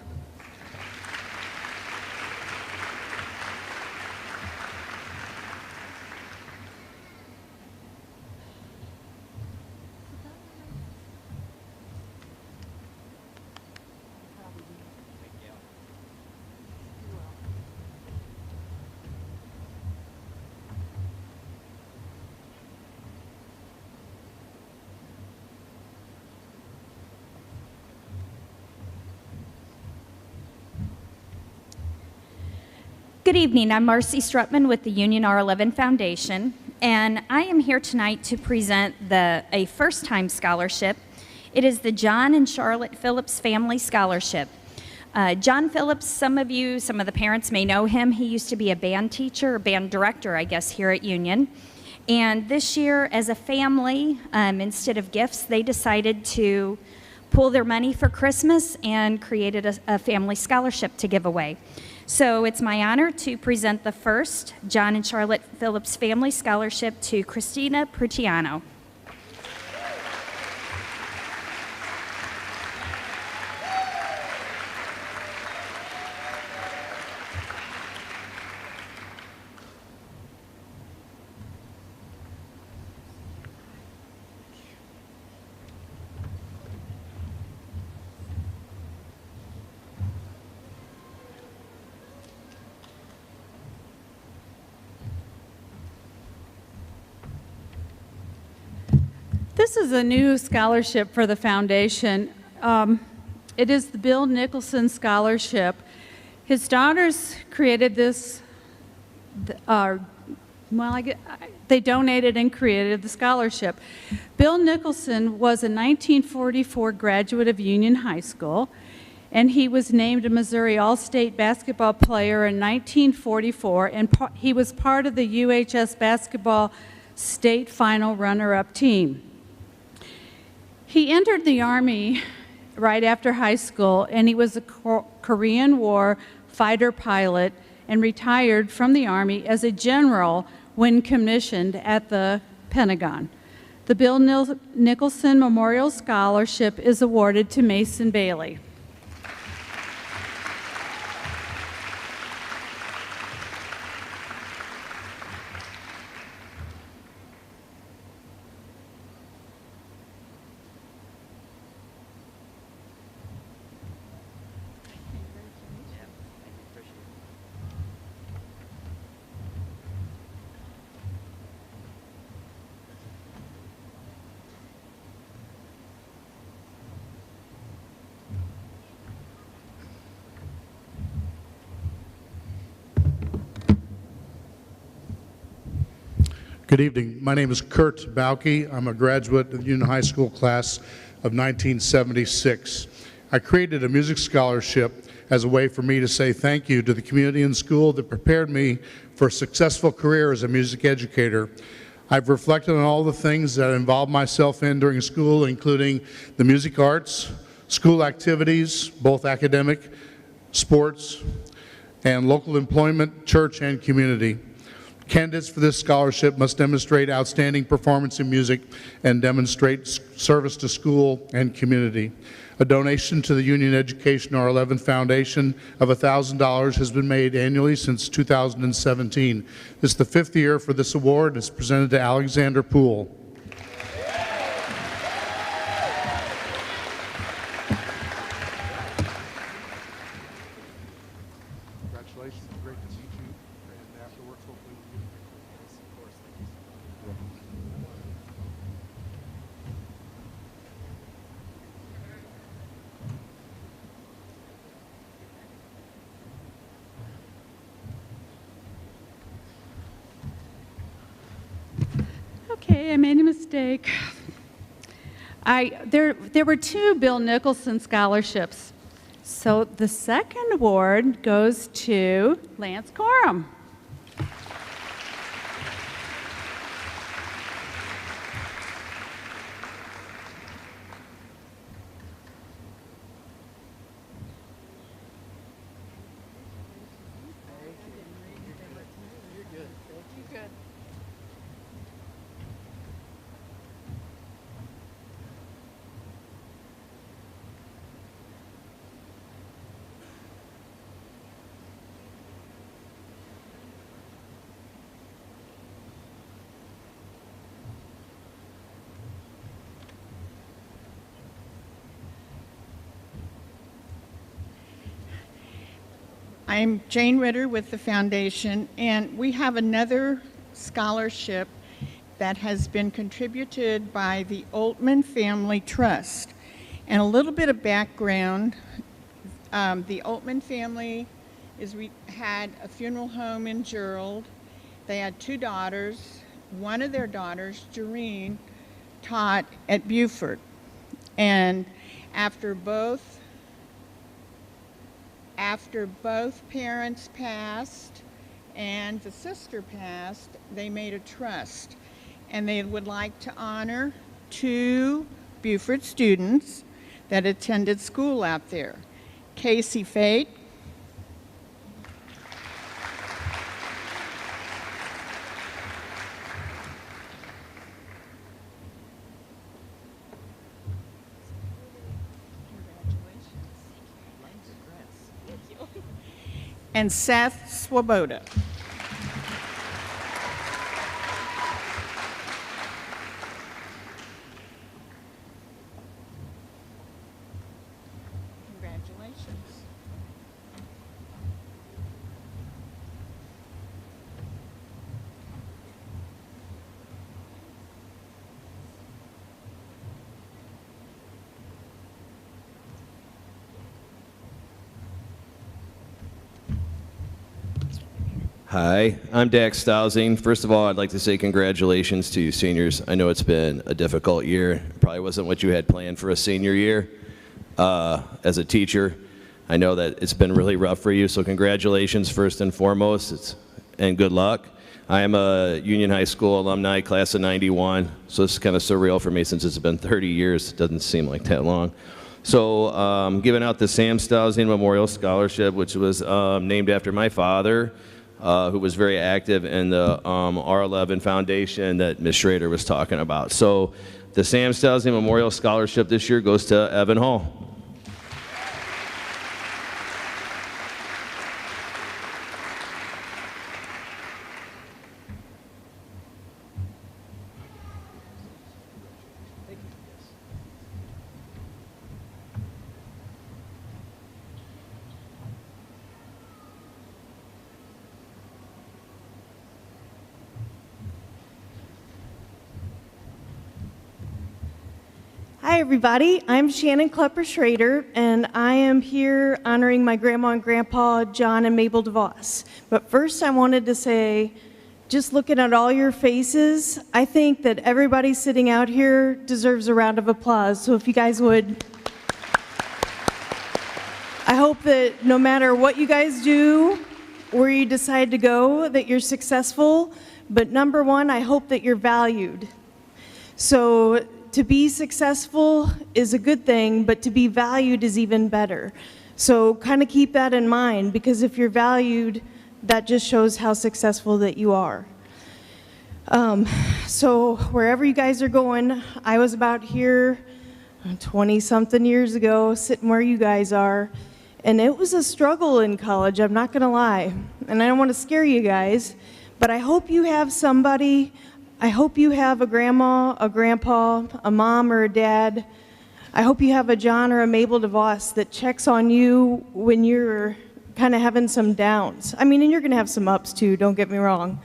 Good evening. I'm Marcy Strutman with the Union R11 Foundation, and I am here tonight to present a first-time scholarship. It is the John and Charlotte Phillips Family Scholarship. John Phillips, some of the parents may know him. He used to be a band teacher, or band director, I guess, here at Union. And this year, as a family, instead of gifts, they decided to pool their money for Christmas and created a family scholarship to give away. So it's my honor to present the first John and Charlotte Phillips Family Scholarship to Christina Prutiano. This is a new scholarship for the foundation. It is the Bill Nicholson Scholarship. His daughters created this, they donated and created the scholarship. Bill Nicholson was a 1944 graduate of Union High School, and he was named a Missouri All-State basketball player in 1944, and he was part of the UHS basketball state final runner-up team. He entered the Army right after high school, and he was a Korean War fighter pilot and retired from the Army as a general when commissioned at the Pentagon. The Bill Nicholson Memorial Scholarship is awarded to Mason Bailey. Good evening. My name is Kurt Bauke. I'm a graduate of the Union High School class of 1976. I created a music scholarship as a way for me to say thank you to the community and school that prepared me for a successful career as a music educator. I've reflected on all the things that I involved myself in during school, including the music arts, school activities, both academic, sports, and local employment, church, and community. Candidates for this scholarship must demonstrate outstanding performance in music and demonstrate service to school and community. A donation to the Union Education R11 Foundation of $1,000 has been made annually since 2017. This is the 5th year for this award. It's presented to Alexander Poole. Congratulations. Great to meet you. And afterwards, hopefully we'll get yes, of course. Thank you. Okay, I made a mistake. There were 2 Bill Nicholson scholarships. So the second award goes to Lance Coram. I'm Jane Ritter with the foundation, and we have another scholarship that has been contributed by the Altman Family Trust. And a little bit of background, the Altman family is we had a funeral home in Gerald. They had 2 daughters. One of their daughters, Jareen, taught at Beaufort. And after both parents passed and the sister passed, they made a trust. And they would like to honor 2 Beaufort students that attended school out there. Casey Fate and Seth Swoboda. Congratulations. Hi, I'm Dax Stousing. First of all, I'd like to say congratulations to you seniors. I know it's been a difficult year. It probably wasn't what you had planned for a senior year. As a teacher, I know that it's been really rough for you, so congratulations first and foremost, and good luck. I am a Union High School alumni, class of '91, so this is kind of surreal for me since it's been 30 years. It doesn't seem like that long. So giving out the Sam Stousing Memorial Scholarship, which was named after my father, who was very active in the R11 Foundation that Ms. Schrader was talking about. So the Sam Stousing Memorial Scholarship this year goes to Evan Hall. Hi, everybody. I'm Shannon Klepper Schrader, and I am here honoring my grandma and grandpa, John and Mabel DeVos. But first, I wanted to say, just looking at all your faces, I think that everybody sitting out here deserves a round of applause. So if you guys would, I hope that no matter what you guys do, where you decide to go, that you're successful. But number one, I hope that you're valued. So to be successful is a good thing, but to be valued is even better. So kind of keep that in mind, because if you're valued, that just shows how successful that you are. So wherever you guys are going, I was about here 20-something years ago, sitting where you guys are, and it was a struggle in college, I'm not gonna lie. And I don't want to scare you guys, but I hope you have somebody, I hope you have a grandma, a grandpa, a mom or a dad. I hope you have a John or a Mabel DeVos that checks on you when you're kind of having some downs. I mean, and you're going to have some ups too, don't get me wrong.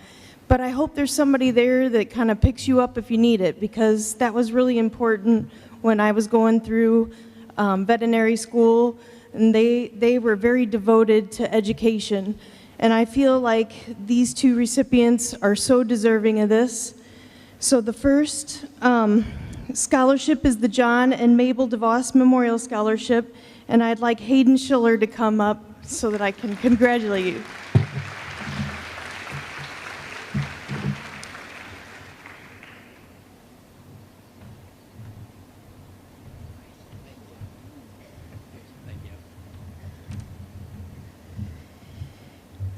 But I hope there's somebody there that kind of picks you up if you need it, because that was really important when I was going through veterinary school, and they were very devoted to education. And I feel like these 2 recipients are so deserving of this. So the first scholarship is the John and Mabel DeVos Memorial Scholarship, and I'd like Hayden Schiller to come up so that I can congratulate you.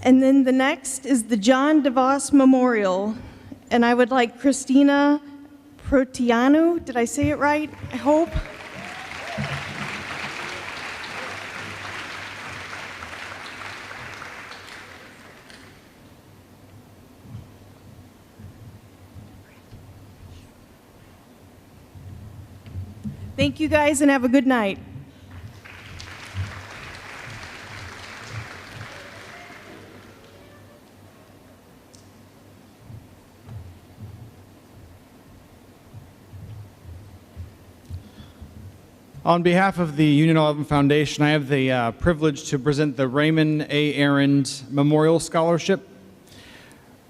And then the next is the John DeVos Memorial. And I would like Christina Protianu, did I say it right? I hope. Thank you guys and have a good night. On behalf of the Union 11 Foundation, I have the privilege to present the Raymond A. Arend Memorial Scholarship.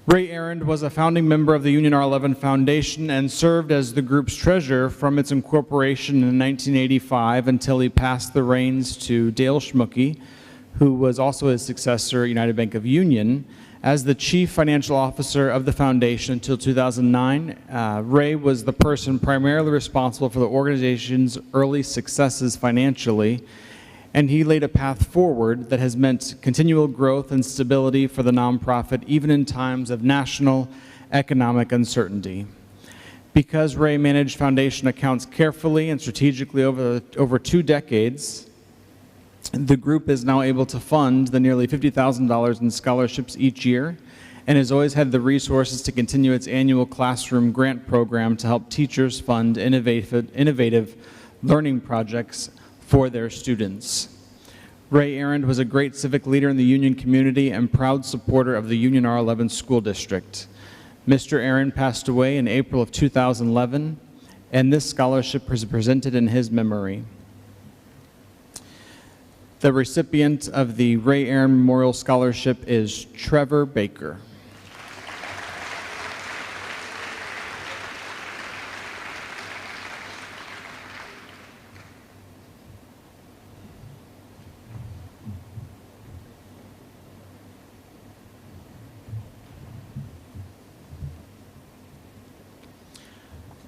Ray Arend was a founding member of the Union R11 Foundation and served as the group's treasurer from its incorporation in 1985 until he passed the reins to Dale Schmucke, who was also his successor at United Bank of Union, as the chief financial officer of the foundation until 2009. Ray was the person primarily responsible for the organization's early successes financially, and he laid a path forward that has meant continual growth and stability for the nonprofit even in times of national economic uncertainty. Because Ray managed foundation accounts carefully and strategically over 2 decades, the group is now able to fund the nearly $50,000 in scholarships each year and has always had the resources to continue its annual classroom grant program to help teachers fund innovative learning projects for their students. Ray Arend was a great civic leader in the Union community and proud supporter of the Union R11 School District. Mr. Arend passed away in April of 2011, and this scholarship is presented in his memory. The recipient of the Ray Arend Memorial Scholarship is Trevor Baker.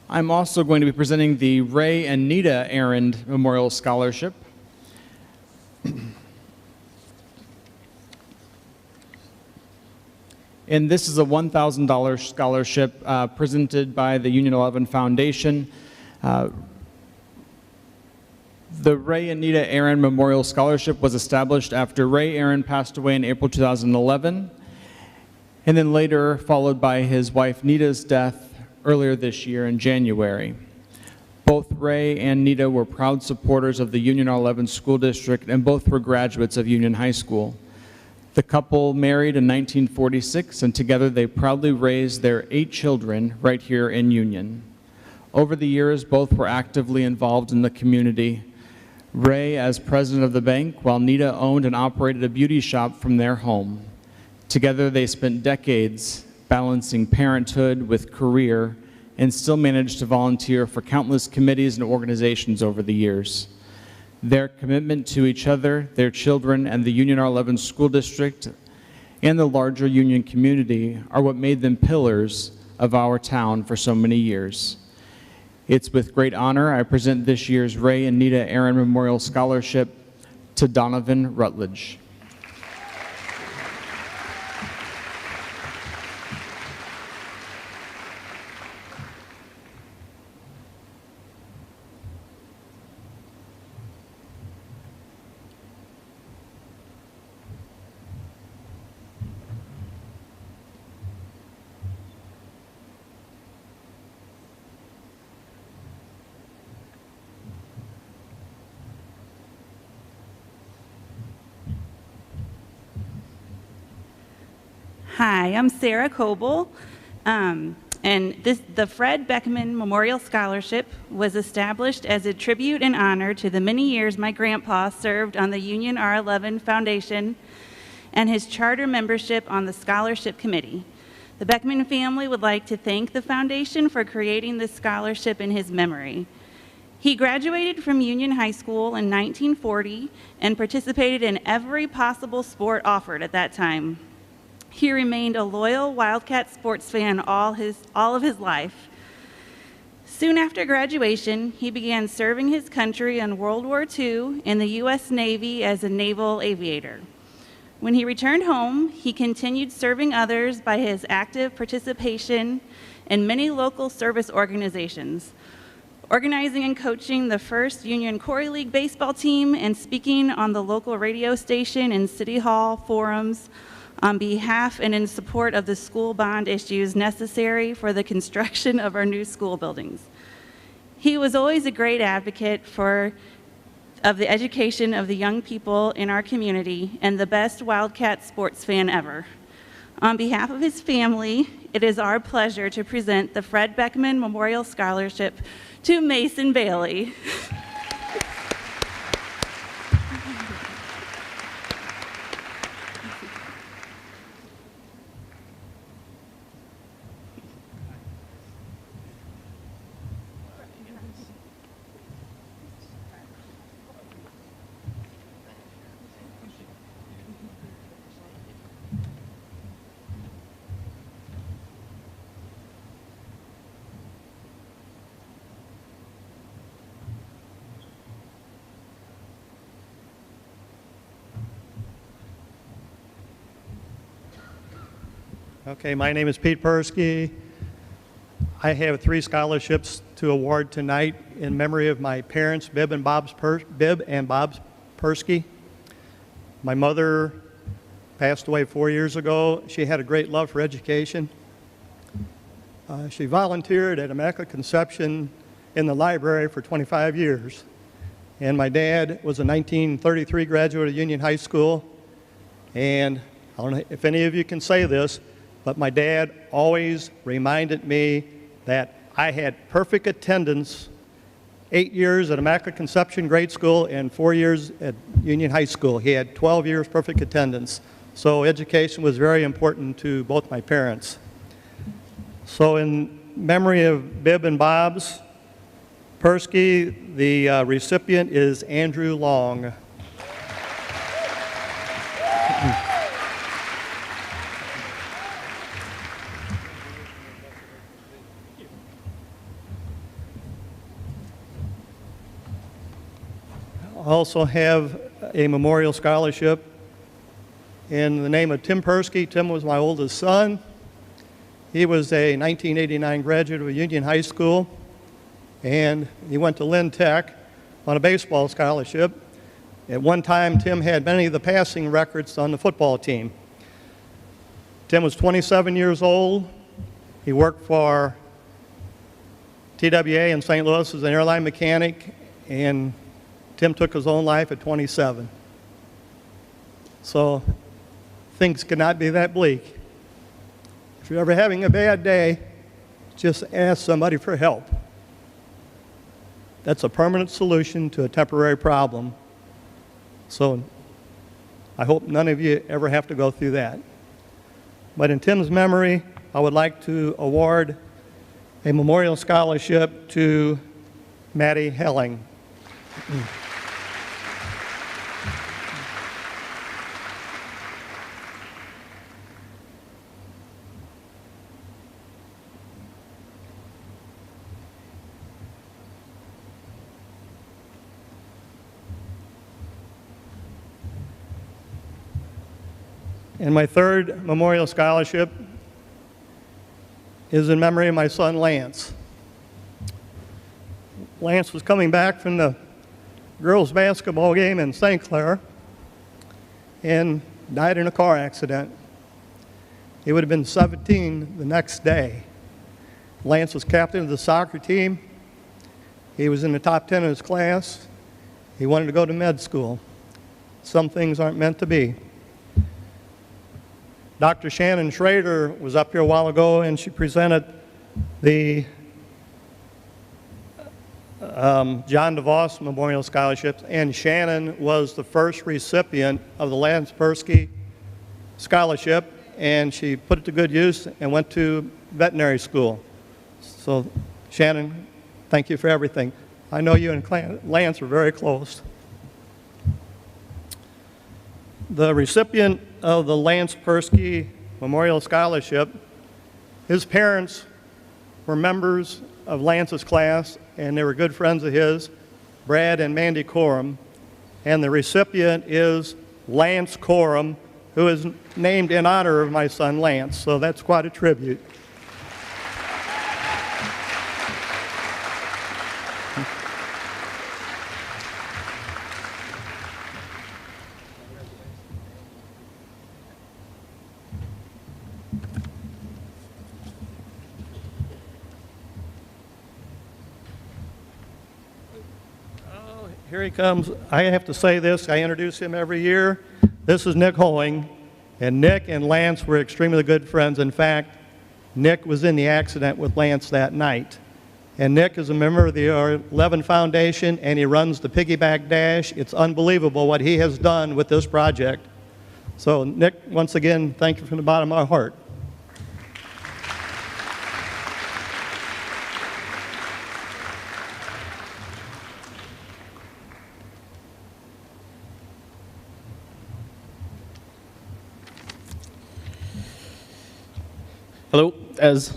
I'm also going to be presenting the Ray and Nita Arend Memorial Scholarship. And this is a $1,000 scholarship presented by the Union 11 Foundation. The Ray and Nita Arend Memorial Scholarship was established after Ray Arend passed away in April 2011, and then later followed by his wife Nita's death earlier this year in January. Both Ray and Nita were proud supporters of the Union R11 School District, and both were graduates of Union High School. The couple married in 1946, and together they proudly raised their 8 children right here in Union. Over the years, both were actively involved in the community. Ray as president of the bank, while Nita owned and operated a beauty shop from their home. Together they spent decades balancing parenthood with career, and still managed to volunteer for countless committees and organizations over the years. Their commitment to each other, their children, and the Union R11 School District, and the larger Union community are what made them pillars of our town for so many years. It's with great honor I present this year's Ray and Nita Arend Memorial Scholarship to Donovan Rutledge. Hi, I'm Sarah Coble, and the Fred Beckman Memorial Scholarship was established as a tribute and honor to the many years my grandpa served on the Union R11 Foundation and his charter membership on the scholarship committee. The Beckman family would like to thank the foundation for creating this scholarship in his memory. He graduated from Union High School in 1940 and participated in every possible sport offered at that time. He remained a loyal Wildcat sports fan all of his life. Soon after graduation, he began serving his country in World War II in the U.S. Navy as a naval aviator. When he returned home, he continued serving others by his active participation in many local service organizations, organizing and coaching the first Union Corey League baseball team and speaking on the local radio station and city hall forums on behalf and in support of the school bond issues necessary for the construction of our new school buildings. He was always a great advocate of the education of the young people in our community and the best Wildcat sports fan ever. On behalf of his family, it is our pleasure to present the Fred Beckman Memorial Scholarship to Mason Bailey. Okay, my name is Pete Persky. I have 3 scholarships to award tonight in memory of my parents, Bib and Bob Persky. My mother passed away 4 years ago. She had a great love for education. She volunteered at Immaculate Conception in the library for 25 years. And my dad was a 1933 graduate of Union High School. And I don't know if any of you can say this, but my dad always reminded me that I had perfect attendance 8 years at Immaculate Conception Grade School and 4 years at Union High School. He had 12 years perfect attendance. So education was very important to both my parents. So in memory of Bib and Bob's Persky, the recipient is Andrew Long. I also have a memorial scholarship in the name of Tim Persky. Tim was my oldest son. He was a 1989 graduate of Union High School, and he went to Lynn Tech on a baseball scholarship. At one time, Tim had many of the passing records on the football team. Tim was 27 years old. He worked for TWA in St. Louis as an airline mechanic, and Tim took his own life at 27. So things cannot be that bleak. If you're ever having a bad day, just ask somebody for help. That's a permanent solution to a temporary problem. So I hope none of you ever have to go through that. But in Tim's memory, I would like to award a memorial scholarship to Maddie Helling. And my third memorial scholarship is in memory of my son, Lance. Lance was coming back from the girls' basketball game in St. Clair and died in a car accident. He would have been 17 the next day. Lance was captain of the soccer team. He was in the top 10 of his class. He wanted to go to med school. Some things aren't meant to be. Dr. Shannon Schrader was up here a while ago, and she presented the John DeVos Memorial Scholarships, and Shannon was the first recipient of the Lance Persky Scholarship, and she put it to good use and went to veterinary school. So, Shannon, thank you for everything. I know you and Lance were very close. The recipient of the Lance Persky Memorial Scholarship, his parents were members of Lance's class, and they were good friends of his, Brad and Mandy Coram. And the recipient is Lance Coram, who is named in honor of my son Lance. So that's quite a tribute. Here he comes. I have to say this. I introduce him every year. This is Nick Hoing, and Nick and Lance were extremely good friends. In fact, Nick was in the accident with Lance that night. And Nick is a member of the 11 Foundation, and he runs the Piggyback Dash. It's unbelievable what he has done with this project. So Nick, once again, thank you from the bottom of my heart. Hello, as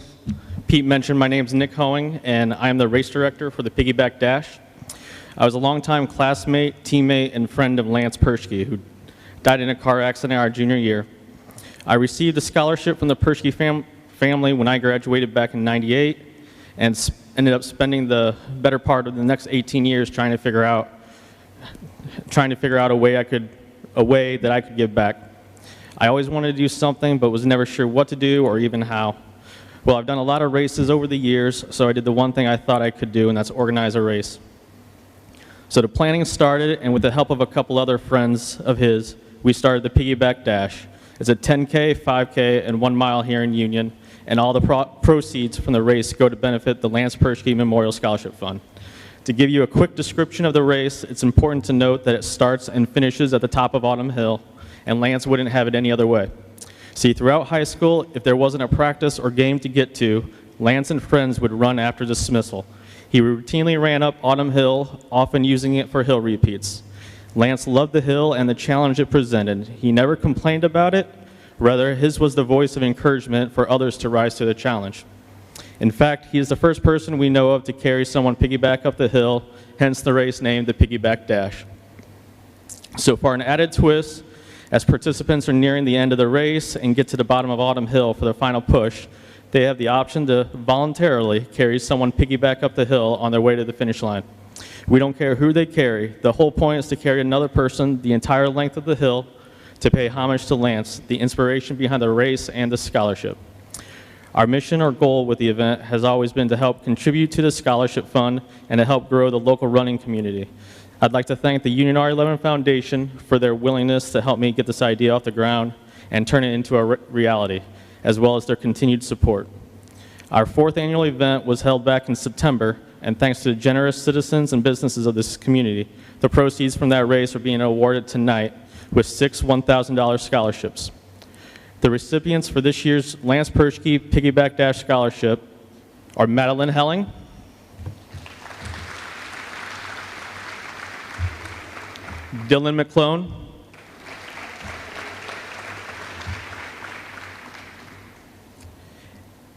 Pete mentioned, my name is Nick Hoing, and I am the race director for the Piggyback Dash. I was a longtime classmate, teammate, and friend of Lance Persky, who died in a car accident our junior year. I received a scholarship from the Pershke family when I graduated back in '98 and ended up spending the better part of the next 18 years trying to figure out a way that I could give back. I always wanted to do something but was never sure what to do or even how. Well, I've done a lot of races over the years, so I did the one thing I thought I could do, and that's organize a race. So the planning started, and with the help of a couple other friends of his, we started the Piggyback Dash. It's a 10K, 5K, and 1 mile here in Union, and all the proceeds from the race go to benefit the Lance Pershke Memorial Scholarship Fund. To give you a quick description of the race, it's important to note that it starts and finishes at the top of Autumn Hill, and Lance wouldn't have it any other way. See, throughout high school, if there wasn't a practice or game to get to, Lance and friends would run after dismissal. He routinely ran up Autumn Hill, often using it for hill repeats. Lance loved the hill and the challenge it presented. He never complained about it. Rather, his was the voice of encouragement for others to rise to the challenge. In fact, he is the first person we know of to carry someone piggyback up the hill, hence the race named the Piggyback Dash. So for an added twist, as participants are nearing the end of the race and get to the bottom of Autumn Hill for their final push, they have the option to voluntarily carry someone piggyback up the hill on their way to the finish line. We don't care who they carry. The whole point is to carry another person the entire length of the hill to pay homage to Lance, the inspiration behind the race and the scholarship. Our mission or goal with the event has always been to help contribute to the scholarship fund and to help grow the local running community. I'd like to thank the Union R11 Foundation for their willingness to help me get this idea off the ground and turn it into a reality, as well as their continued support. Our 4th annual event was held back in September, and thanks to the generous citizens and businesses of this community, the proceeds from that race are being awarded tonight with 6 $1,000 scholarships. The recipients for this year's Lance Pershke Piggyback Dash Scholarship are Madeline Helling, Dylan McClone,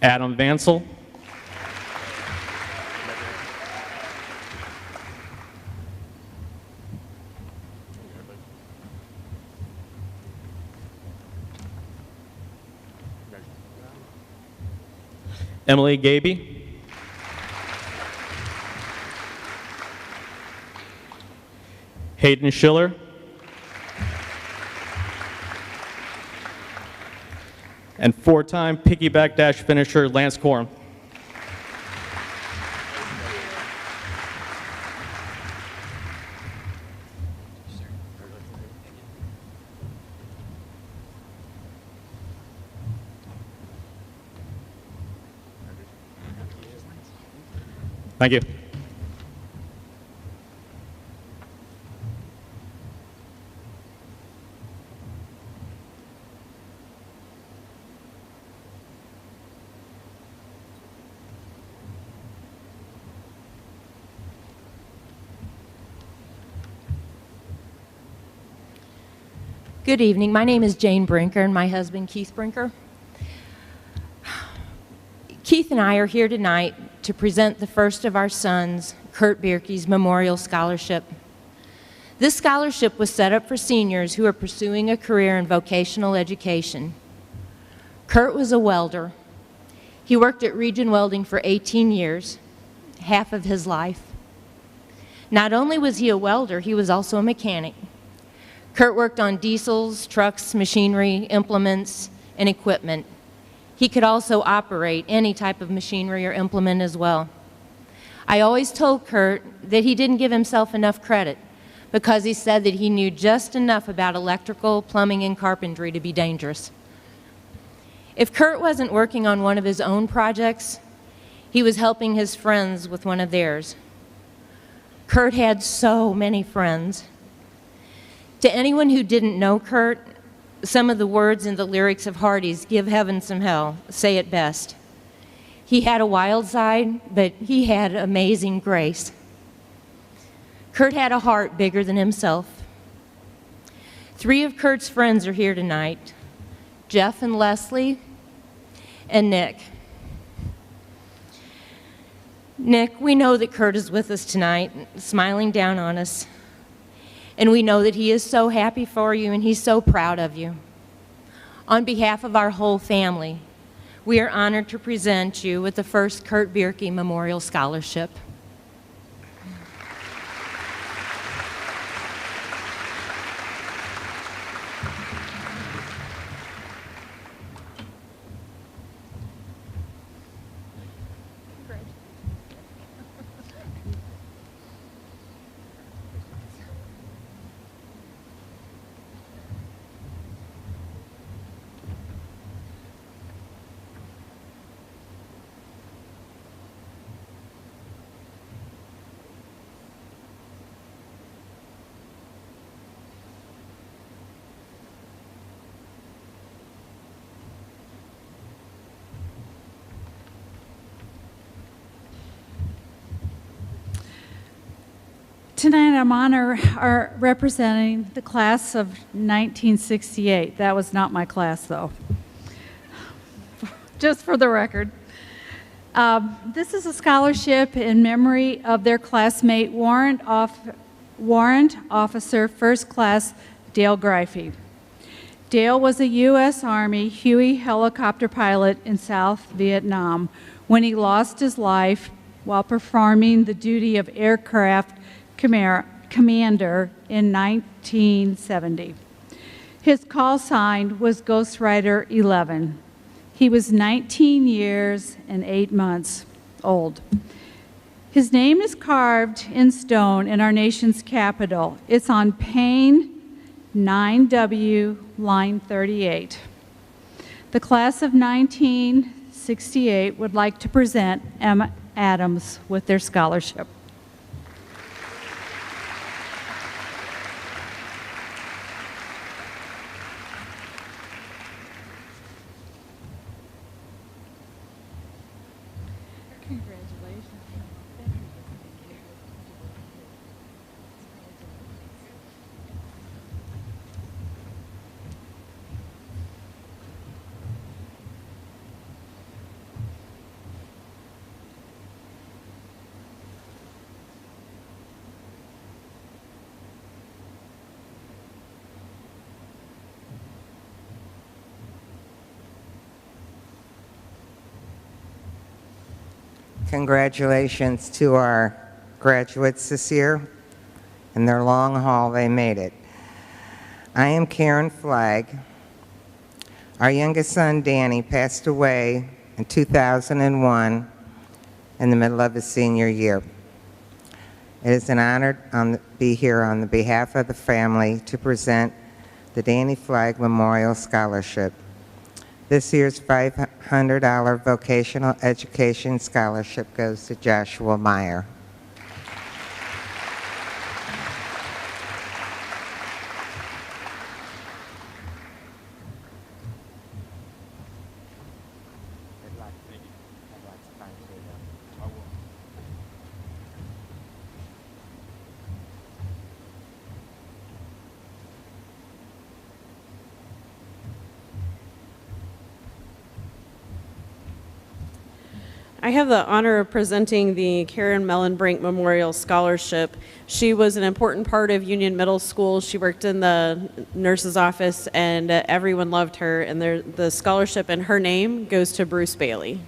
Adam Vansel, Emily Gaby, Hayden Schiller, and 4-time Piggyback Dash finisher Lance Corum. Thank you. Good evening. My name is Jane Brinker and my husband Keith Brinker. Keith and I are here tonight to present the first of our sons, Kurt Bierke's Memorial Scholarship. This scholarship was set up for seniors who are pursuing a career in vocational education. Kurt was a welder. He worked at Region Welding for 18 years, half of his life. Not only was he a welder, he was also a mechanic. Kurt worked on diesels, trucks, machinery, implements, and equipment. He could also operate any type of machinery or implement as well. I always told Kurt that he didn't give himself enough credit because he said that he knew just enough about electrical, plumbing, and carpentry to be dangerous. If Kurt wasn't working on one of his own projects, he was helping his friends with one of theirs. Kurt had so many friends. To anyone who didn't know Kurt, some of the words in the lyrics of Hardy's "Give Heaven Some Hell" say it best. He had a wild side, but he had amazing grace. Kurt had a heart bigger than himself. 3 of Kurt's friends are here tonight, Jeff and Leslie and Nick. Nick, we know that Kurt is with us tonight, smiling down on us. And we know that he is so happy for you and he's so proud of you. On behalf of our whole family, we are honored to present you with the first Kurt Bierke Memorial Scholarship. Tonight I'm representing the class of 1968. That was not my class, though. Just for the record. This is a scholarship in memory of their classmate, Warrant Officer First Class Dale Greifey. Dale was a U.S. Army Huey helicopter pilot in South Vietnam when he lost his life while performing the duty of aircraft commander in 1970. His call sign was Ghost Rider 11. He was 19 years and 8 months old. His name is carved in stone in our nation's capital. It's on pane 9W, line 38. The class of 1968 would like to present Emma Adams with their scholarship. Congratulations to our graduates this year. In their long haul, they made it. I am Karen Flagg. Our youngest son, Danny, passed away in 2001 in the middle of his senior year. It is an honor to be here on the behalf of the family to present the Danny Flagg Memorial Scholarship. This year's $500 vocational education scholarship goes to Joshua Meyer. I have the honor of presenting the Karen Mellenbrink Memorial Scholarship. She was an important part of Union Middle School. She worked in the nurse's office, and everyone loved her. And the scholarship in her name goes to Bruce Bailey.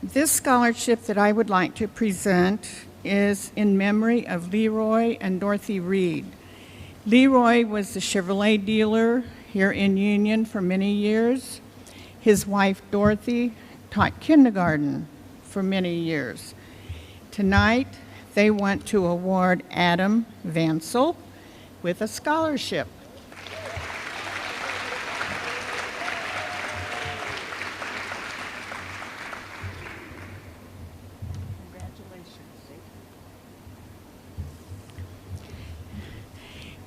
This scholarship that I would like to present is in memory of Leroy and Dorothy Reed. Leroy was the Chevrolet dealer here in Union for many years. His wife, Dorothy, taught kindergarten for many years. Tonight, they want to award Adam Vansel with a scholarship.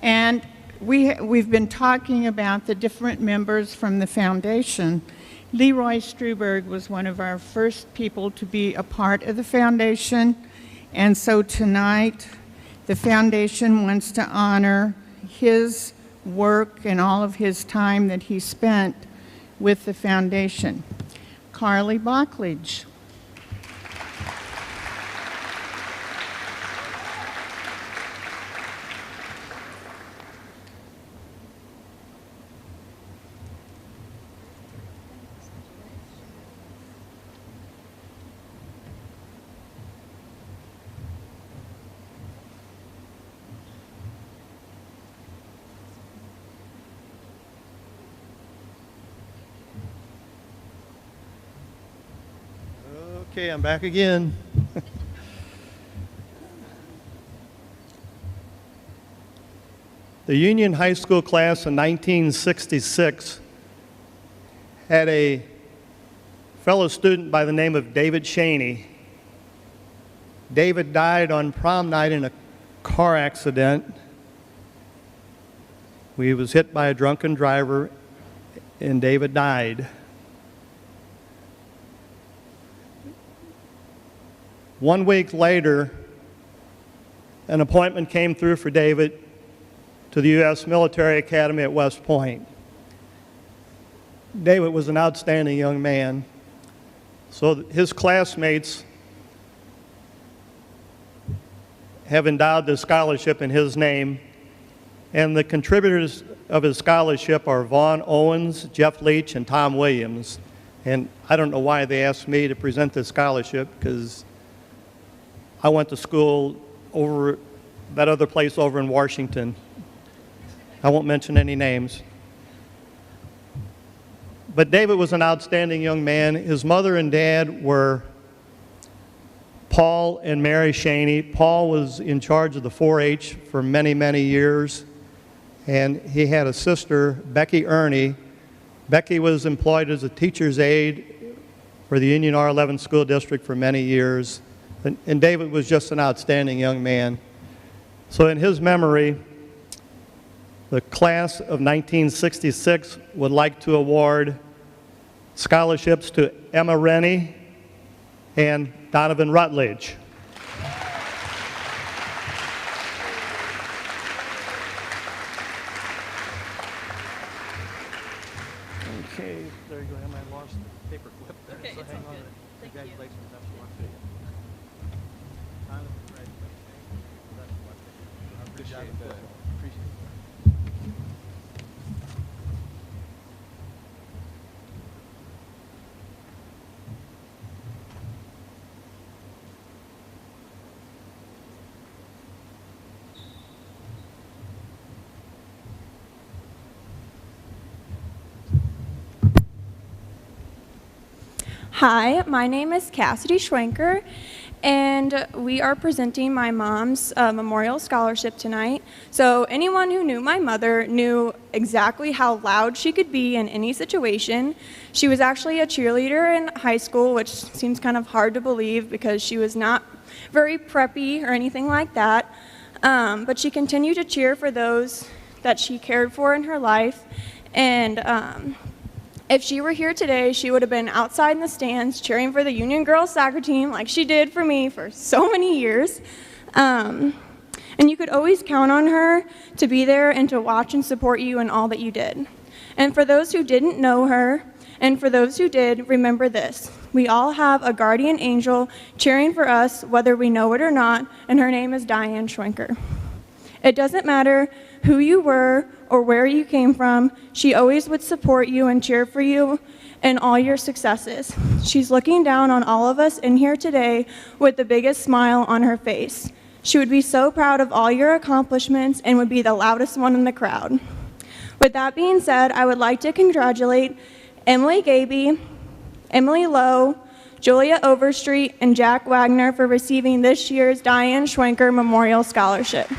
And We've been talking about the different members from the foundation. Leroy Struberg was one of our first people to be a part of the foundation, and so tonight the foundation wants to honor his work and all of his time that he spent with the foundation. Carly Bockledge. Okay, I'm back again. The Union High School class in 1966 had a fellow student by the name of David Shaney. David died on prom night in a car accident. He was hit by a drunken driver, and David died. One week later, an appointment came through for David to the U.S. Military Academy at West Point. David was an outstanding young man, so his classmates have endowed this scholarship in his name, and the contributors of his scholarship are Vaughn Owens, Jeff Leach, and Tom Williams. And I don't know why they asked me to present this scholarship, because I went to school over that other place over in Washington. I won't mention any names. But David was an outstanding young man. His mother and dad were Paul and Mary Shaney. Paul was in charge of the 4-H for many, many years. And he had a sister, Becky Ernie. Becky was employed as a teacher's aide for the Union R11 School District for many years. And David was just an outstanding young man. So in his memory, the class of 1966 would like to award scholarships to Emma Rennie and Donovan Rutledge. Okay, there you go. I lost the paper clip there, okay, so hang on. Congratulations. Good job. Appreciate it. Hi, my name is Cassidy Schwenker, and we are presenting my mom's memorial scholarship tonight. So anyone who knew my mother knew exactly how loud she could be in any situation. She was actually a cheerleader in high school, which seems kind of hard to believe because she was not very preppy or anything like that. But she continued to cheer for those that she cared for in her life. And if she were here today, she would have been outside in the stands cheering for the Union girls soccer team like she did for me for so many years. And you could always count on her to be there and to watch and support you in all that you did. And for those who didn't know her, and for those who did, remember this. We all have a guardian angel cheering for us whether we know it or not, and her name is Diane Schwenker. It doesn't matter who you were or where you came from, she always would support you and cheer for you in all your successes. She's looking down on all of us in here today with the biggest smile on her face. She would be so proud of all your accomplishments and would be the loudest one in the crowd. With that being said, I would like to congratulate Emily Gaby, Emily Lowe, Julia Overstreet, and Jack Wagner for receiving this year's Diane Schwenker Memorial Scholarship.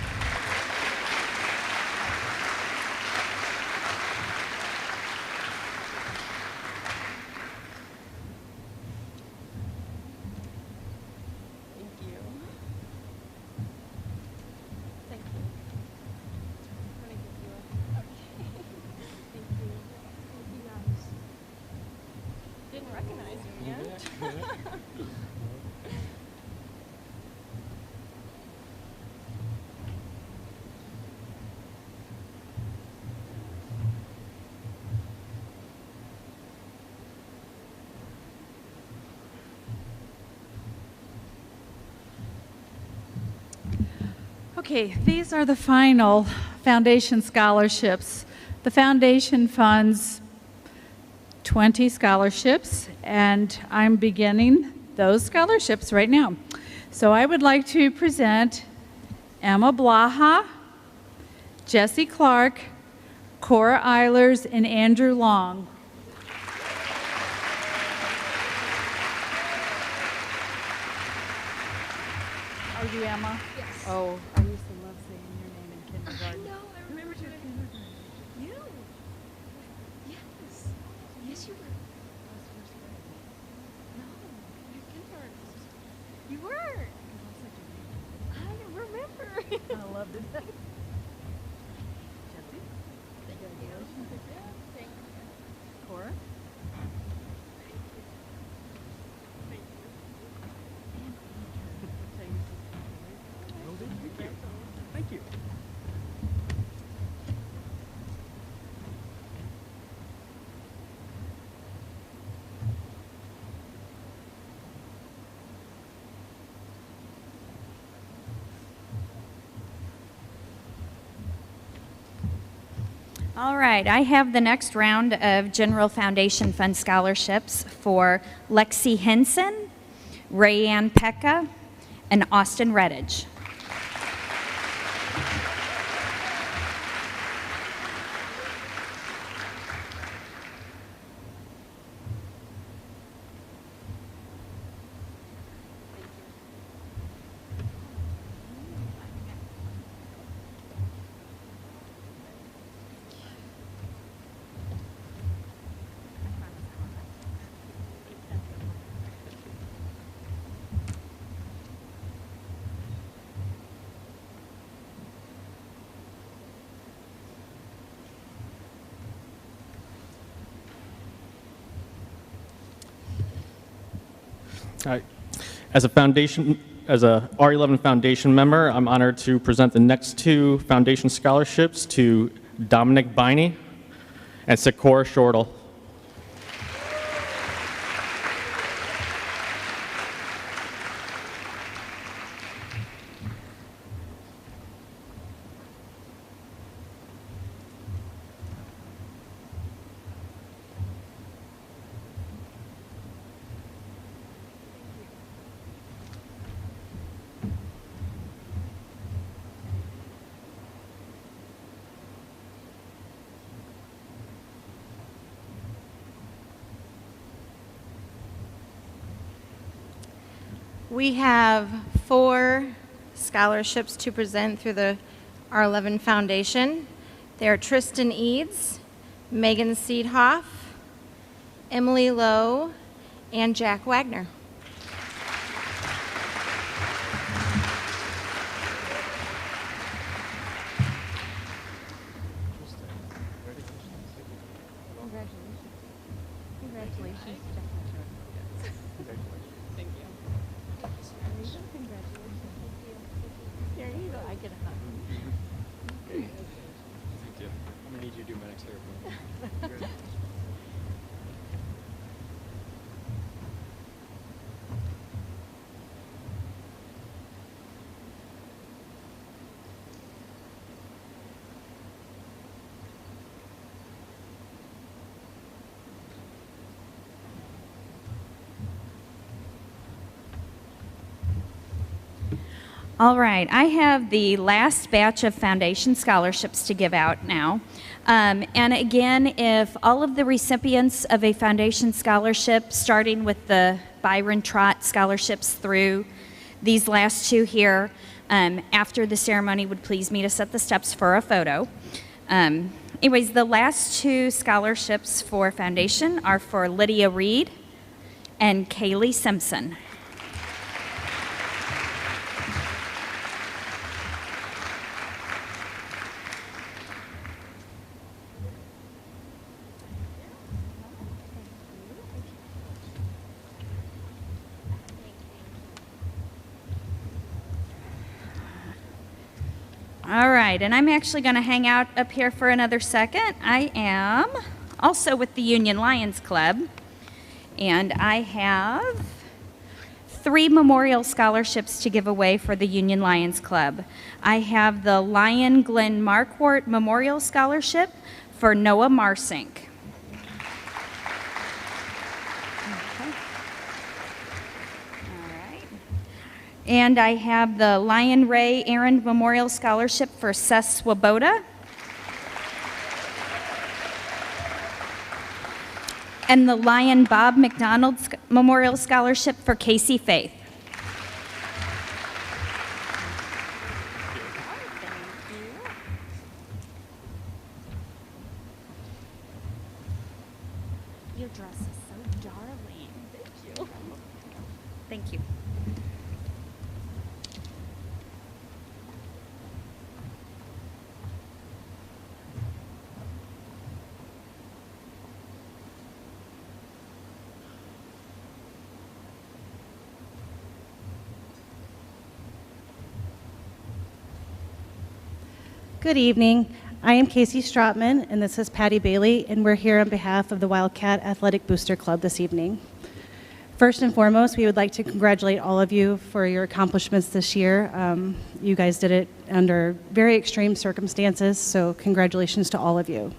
Okay, these are the final foundation scholarships. The foundation funds 20 scholarships, and I'm beginning those scholarships right now. So I would like to present Emma Blaha, Jesse Clark, Cora Eilers, and Andrew Long. Are you Emma? Yes. Oh, I used to love saying your name in kindergarten. I know, I remember doing kindergarten. You? Yes. Yes, you were. No, you're kindergarten. You were. I remember. I loved it. Jesse? Thank you. Thank you. Cora? Thank you. All right, I have the next round of General Foundation Fund scholarships for Lexi Henson, Rayanne Pekka, and Austin Redditch. All right. As a R11 Foundation member, I'm honored to present the next two foundation scholarships to Dominic Biney and Sikora Shortle. We have 4 scholarships to present through the R11 Foundation. They're Tristan Eads, Megan Seedhoff, Emily Lowe, and Jack Wagner. Congratulations. Thank you. There you go. I get a hug. Thank you. I'm gonna need you to do my next haircut. All right, I have the last batch of foundation scholarships to give out now. And again, if all of the recipients of a foundation scholarship, starting with the Byron Trott scholarships through these last 2 here, after the ceremony would please me to set the steps for a photo. Anyways, the last 2 scholarships for foundation are for Lydia Reed and Kaylee Simpson. All right, and I'm actually going to hang out up here for another second. I am also with the Union Lions Club, and I have 3 memorial scholarships to give away for the Union Lions Club. I have the Lion Glenn Marquardt Memorial Scholarship for Noah Marsink. And I have the Lion Ray Aaron Memorial Scholarship for Seth Swoboda. And the Lion Bob McDonald Memorial Scholarship for Casey Faith. Your dress is so darling. Thank you. Thank you. Good evening. I am Casey Stratman, and this is Patty Bailey, and we're here on behalf of the Wildcat Athletic Booster Club this evening. First and foremost, we would like to congratulate all of you for your accomplishments this year. You guys did it under very extreme circumstances, so congratulations to all of you.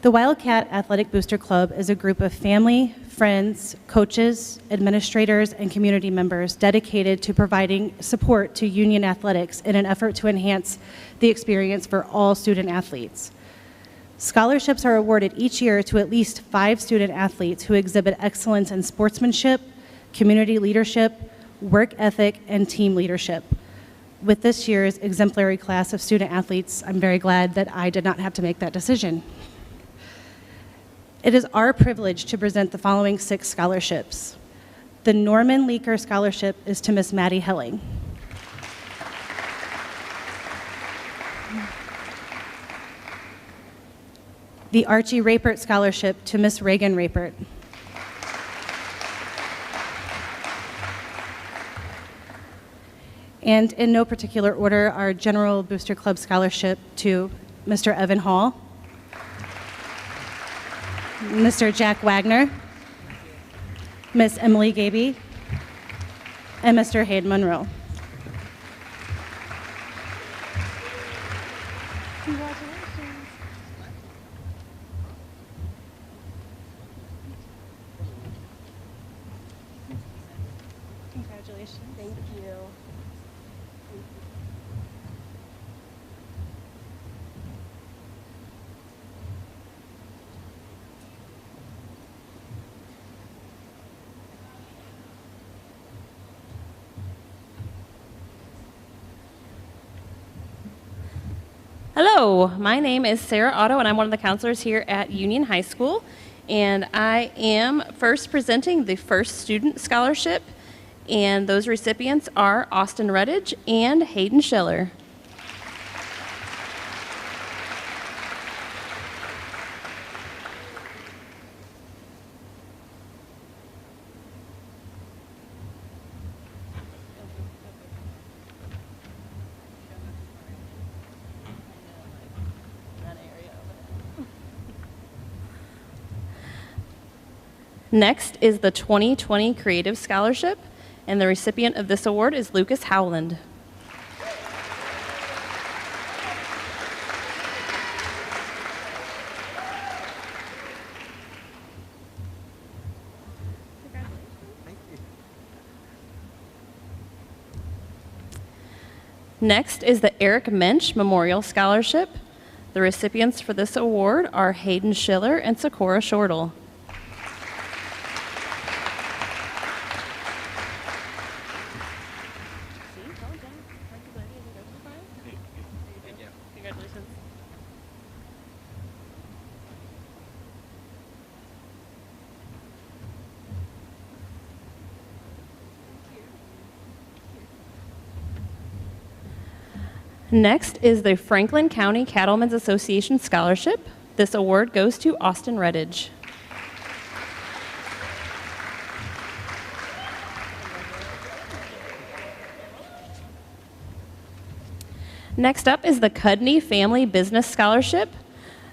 The Wildcat Athletic Booster Club is a group of family, friends, coaches, administrators, and community members dedicated to providing support to Union athletics in an effort to enhance the experience for all student athletes. Scholarships are awarded each year to at least 5 student athletes who exhibit excellence in sportsmanship, community leadership, work ethic, and team leadership. With this year's exemplary class of student athletes, I'm very glad that I did not have to make that decision. It is our privilege to present the following 6 scholarships. The Norman Leaker Scholarship is to Miss Maddie Helling. The Archie Rapert Scholarship to Miss Reagan Rapert. And in no particular order, our General Booster Club Scholarship to Mr. Evan Hall, Mr. Jack Wagner, Miss Emily Gaby, and Mr. Hayden Monroe. Congratulations. Congratulations. Thank you. Hello, my name is Sarah Otto, and I'm one of the counselors here at Union High School. And I am first presenting the First Student Scholarship, and those recipients are Austin Redditch and Hayden Schiller. Next is the 2020 Creative Scholarship, and the recipient of this award is Lucas Howland. Next is the Eric Mensch Memorial Scholarship. The recipients for this award are Hayden Schiller and Sakura Shortle. Next is the Franklin County Cattlemen's Association Scholarship. This award goes to Austin Redditch. Next up is the Cudney Family Business Scholarship.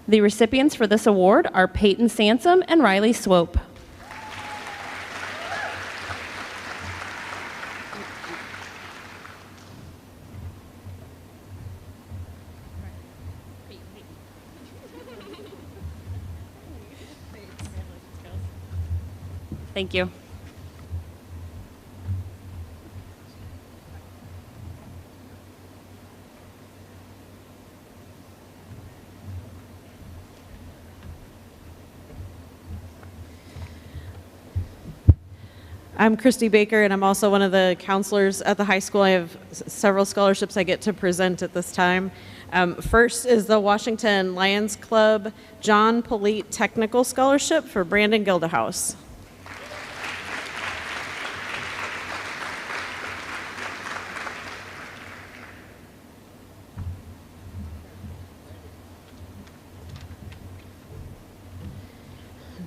The recipients for this award are Peyton Sansom and Riley Swope. Thank you. I'm Christy Baker, and I'm also one of the counselors at the high school. I have several scholarships I get to present at this time. First is the Washington Lions Club John Polite Technical Scholarship for Brandon Gildehouse.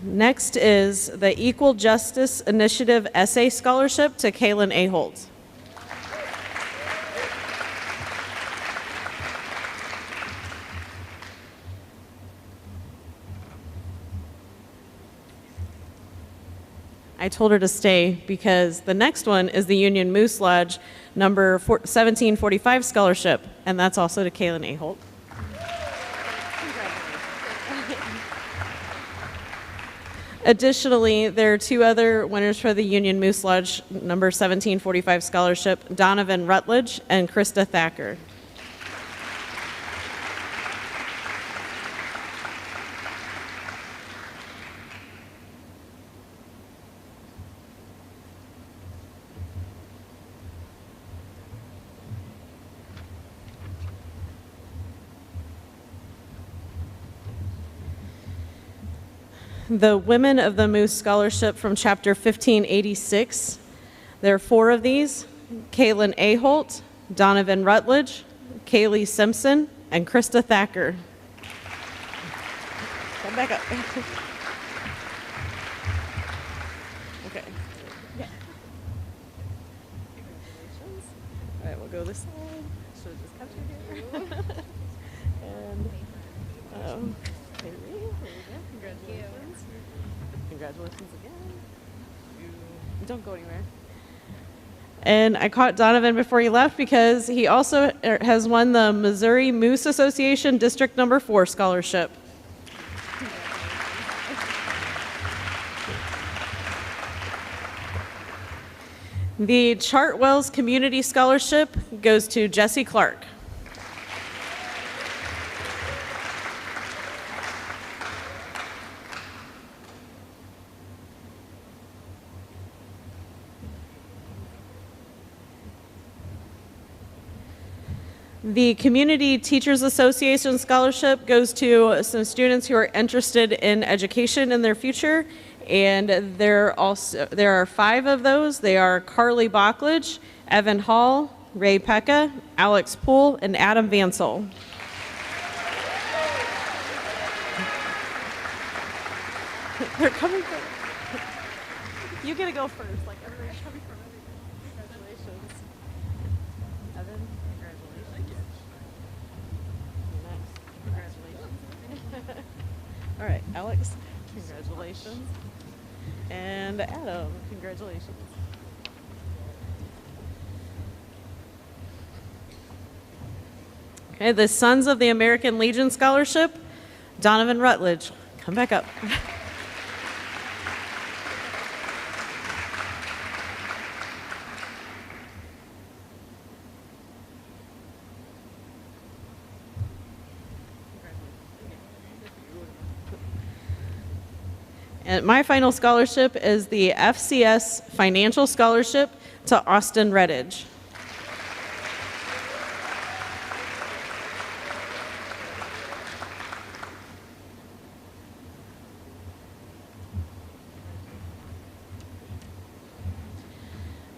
Next is the Equal Justice Initiative Essay Scholarship to Kaylin Aholt. I told her to stay because the next one is the Union Moose Lodge number 1745 Scholarship, and that's also to Kaylin Aholt. Additionally, there are two other winners for the Union Moose Lodge number 1745 Scholarship, Donovan Rutledge and Krista Thacker. The Women of the Moose Scholarship from Chapter 1586. There are four of these: Kaylin Aholt, Donovan Rutledge, Kaylee Simpson, and Krista Thacker. Come back up. Okay. Yeah. Congratulations. All right, we'll go this side. Should have just kept you here. And Kaylee, congratulations. Congratulations again. Don't go anywhere. And I caught Donovan before he left because he also has won the Missouri Moose Association District Number 4 Scholarship. The Chartwells Community Scholarship goes to Jesse Clark. The Community Teachers Association Scholarship goes to some students who are interested in education in their future, and there are 5 of those. They are Carly Bachledge, Evan Hall, Ray Pekka, Alex Poole, and Adam Vansel. They're coming from. You get to go first. Like everybody's coming from everywhere. Congratulations, Evan. Congratulations. All right, Alex, congratulations. And Adam, congratulations. Okay, the Sons of the American Legion Scholarship, Donovan Rutledge. Come back up. And my final scholarship is the FCS Financial Scholarship to Austin Redditch.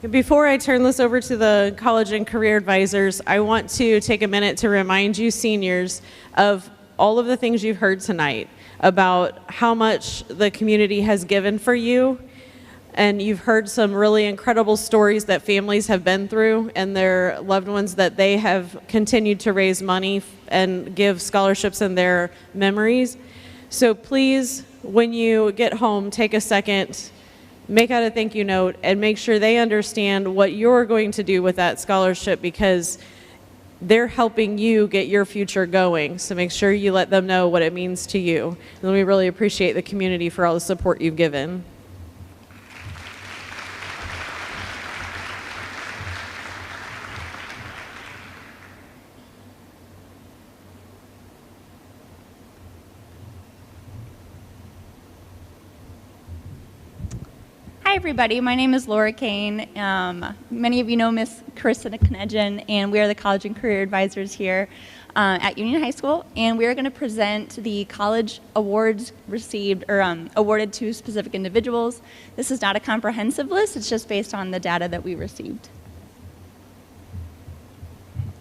Before I turn this over to the college and career advisors, I want to take a minute to remind you seniors of all of the things you've heard tonight about how much the community has given for you. And you've heard some really incredible stories that families have been through and their loved ones that they have continued to raise money and give scholarships in their memories. So please, when you get home, take a second, make out a thank you note, and make sure they understand what you're going to do with that scholarship, because they're helping you get your future going. So make sure you let them know what it means to you. And we really appreciate the community for all the support you've given. Hi, everybody. My name is Laura Kane. Many of you know Miss Carissa Knejen, and we are the college and career advisors here at Union High School. And we are going to present the college awards received or awarded to specific individuals. This is not a comprehensive list. It's just based on the data that we received.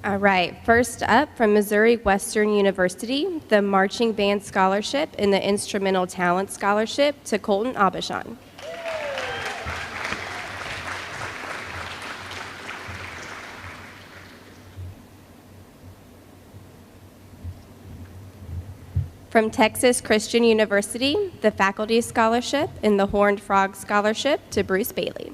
All right, first up from Missouri Western University, the Marching Band Scholarship and the Instrumental Talent Scholarship to Colton Aubuchon. From Texas Christian University, the Faculty Scholarship and the Horned Frog Scholarship to Bruce Bailey.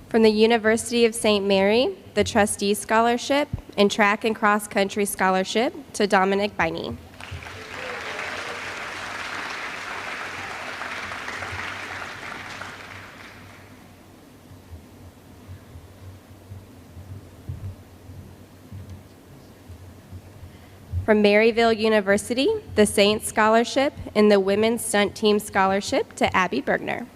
From the University of St. Mary, the Trustee Scholarship and Track and Cross Country Scholarship to Dominic Biney. From Maryville University, the Saints Scholarship and the Women's Stunt Team Scholarship to Abby Bergner.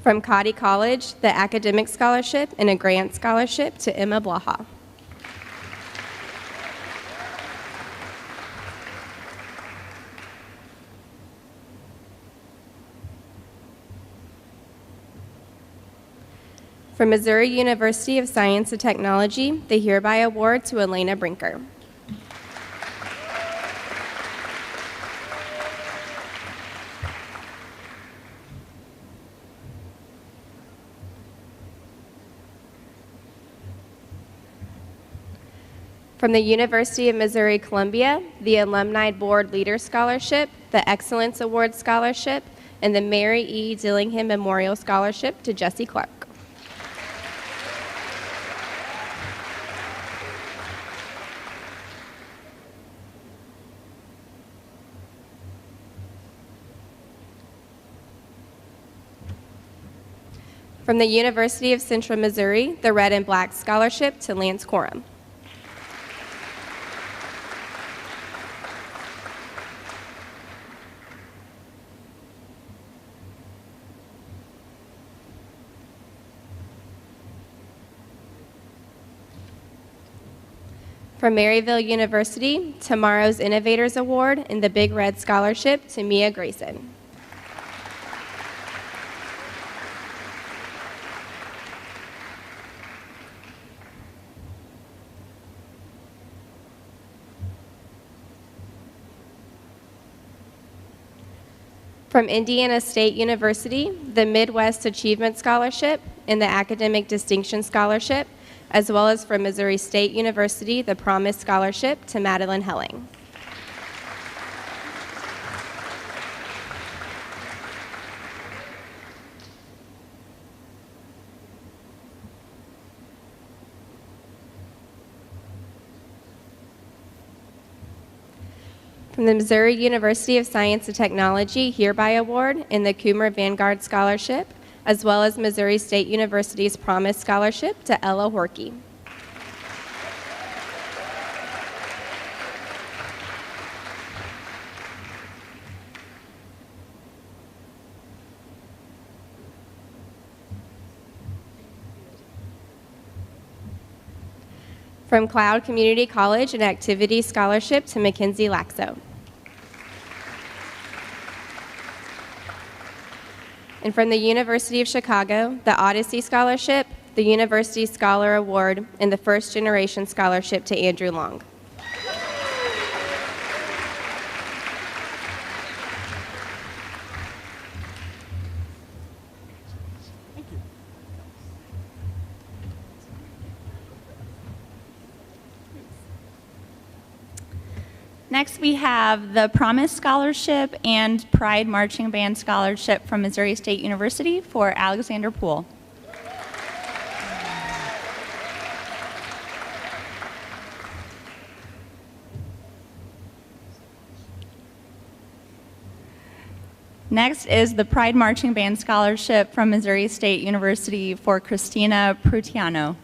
From Cody College, the Academic Scholarship and a Grant Scholarship to Emma Blaha. From Missouri University of Science and Technology, the Hereby Award to Elena Brinker. From the University of Missouri-Columbia, the Alumni Board Leader Scholarship, the Excellence Award Scholarship, and the Mary E. Dillingham Memorial Scholarship to Jesse Clark. From the University of Central Missouri, the Red and Black Scholarship to Lance Corum. From Maryville University, Tomorrow's Innovators Award and the Big Red Scholarship to Mia Grayson. From Indiana State University, the Midwest Achievement Scholarship and the Academic Distinction Scholarship, as well as from Missouri State University, the Promise Scholarship to Madeline Helling. From the Missouri University of Science and Technology Hereby Award and the Coomer Vanguard Scholarship, as well as Missouri State University's Promise Scholarship to Ella Horkey. From Cloud Community College, an activity scholarship to Mackenzie Laxo. And from the University of Chicago, the Odyssey Scholarship, the University Scholar Award, and the First Generation Scholarship to Andrew Long. Next, we have the Promise Scholarship and Pride Marching Band Scholarship from Missouri State University for Alexander Poole. Next is the Pride Marching Band Scholarship from Missouri State University for Christina Prutiano.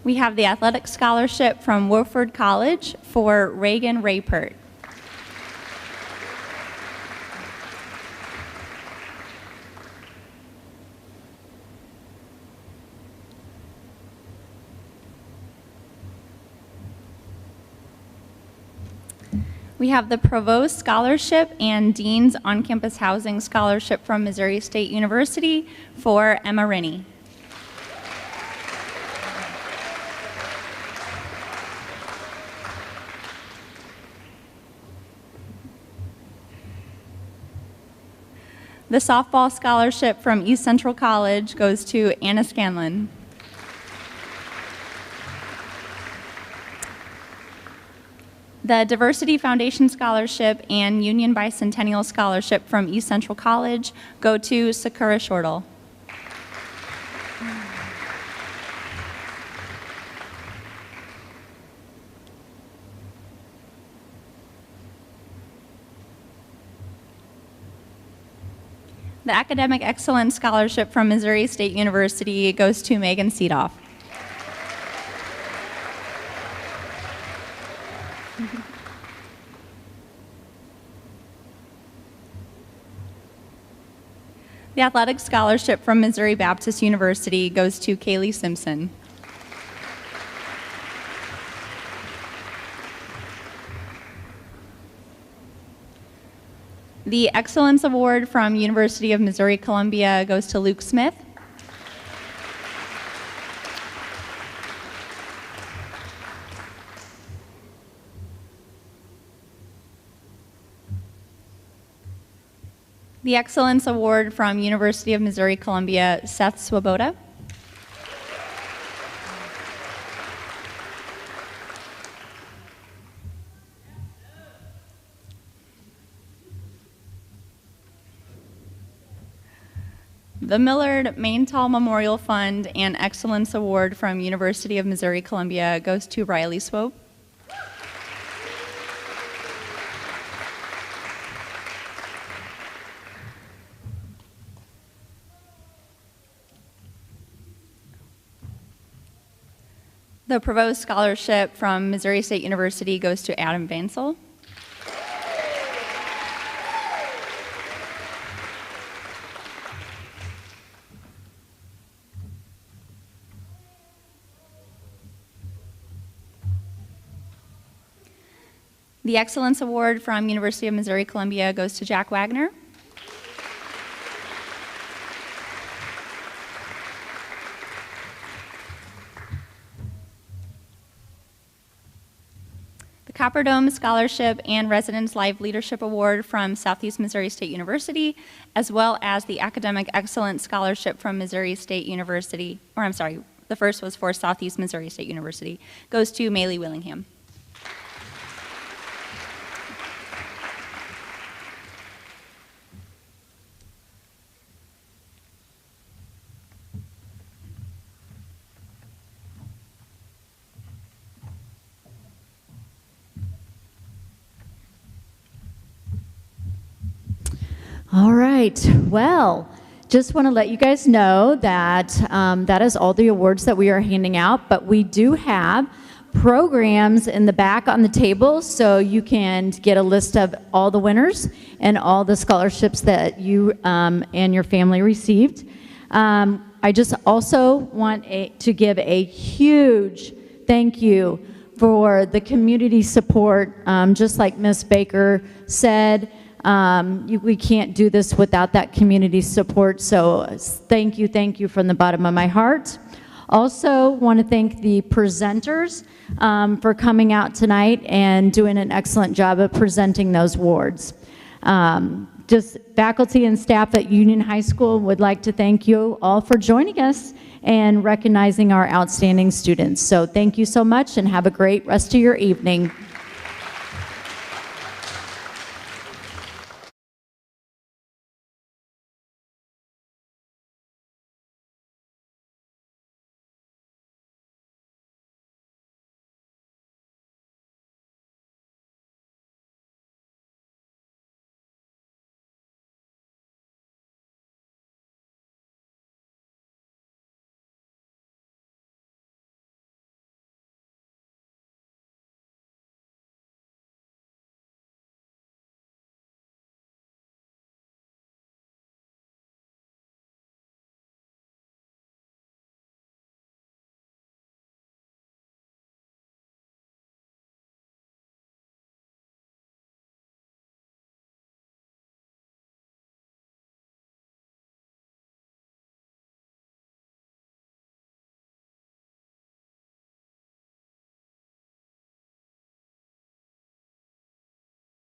We have the Athletic Scholarship from Wofford College for Reagan Raypert. We have the Provost Scholarship and Dean's On-Campus Housing Scholarship from Missouri State University for Emma Rennie. The Softball Scholarship from East Central College goes to Anna Scanlon. The Diversity Foundation Scholarship and Union Bicentennial Scholarship from East Central College go to Sakura Shortle. The Academic Excellence Scholarship from Missouri State University goes to Megan Seedoff. The Athletic Scholarship from Missouri Baptist University goes to Kaylee Simpson. The Excellence Award from University of Missouri-Columbia goes to Luke Smith. The Excellence Award from University of Missouri-Columbia, Seth Swoboda. The Millard Maintal Memorial Fund and Excellence Award from University of Missouri-Columbia goes to Riley Swope. The Provost Scholarship from Missouri State University goes to Adam Vansel. The Excellence Award from University of Missouri-Columbia goes to Jack Wagner. The Copper Dome Scholarship and Residence Life Leadership Award from Southeast Missouri State University, as well as the Academic Excellence Scholarship from Missouri State University, or I'm sorry, the first was for Southeast Missouri State University, goes to Maylee Willingham. All right. Well, just want to let you guys know that that is all the awards that we are handing out, but we do have programs in the back on the table, so you can get a list of all the winners and all the scholarships that you and your family received. I just also want to give a huge thank you for the community support. Just like Ms. Baker said, we can't do this without that community support, so thank you from the bottom of my heart. Also want to thank the presenters for coming out tonight and doing an excellent job of presenting those awards. Just faculty and staff at Union High School would like to thank you all for joining us and recognizing our outstanding students. So thank you so much and have a great rest of your evening.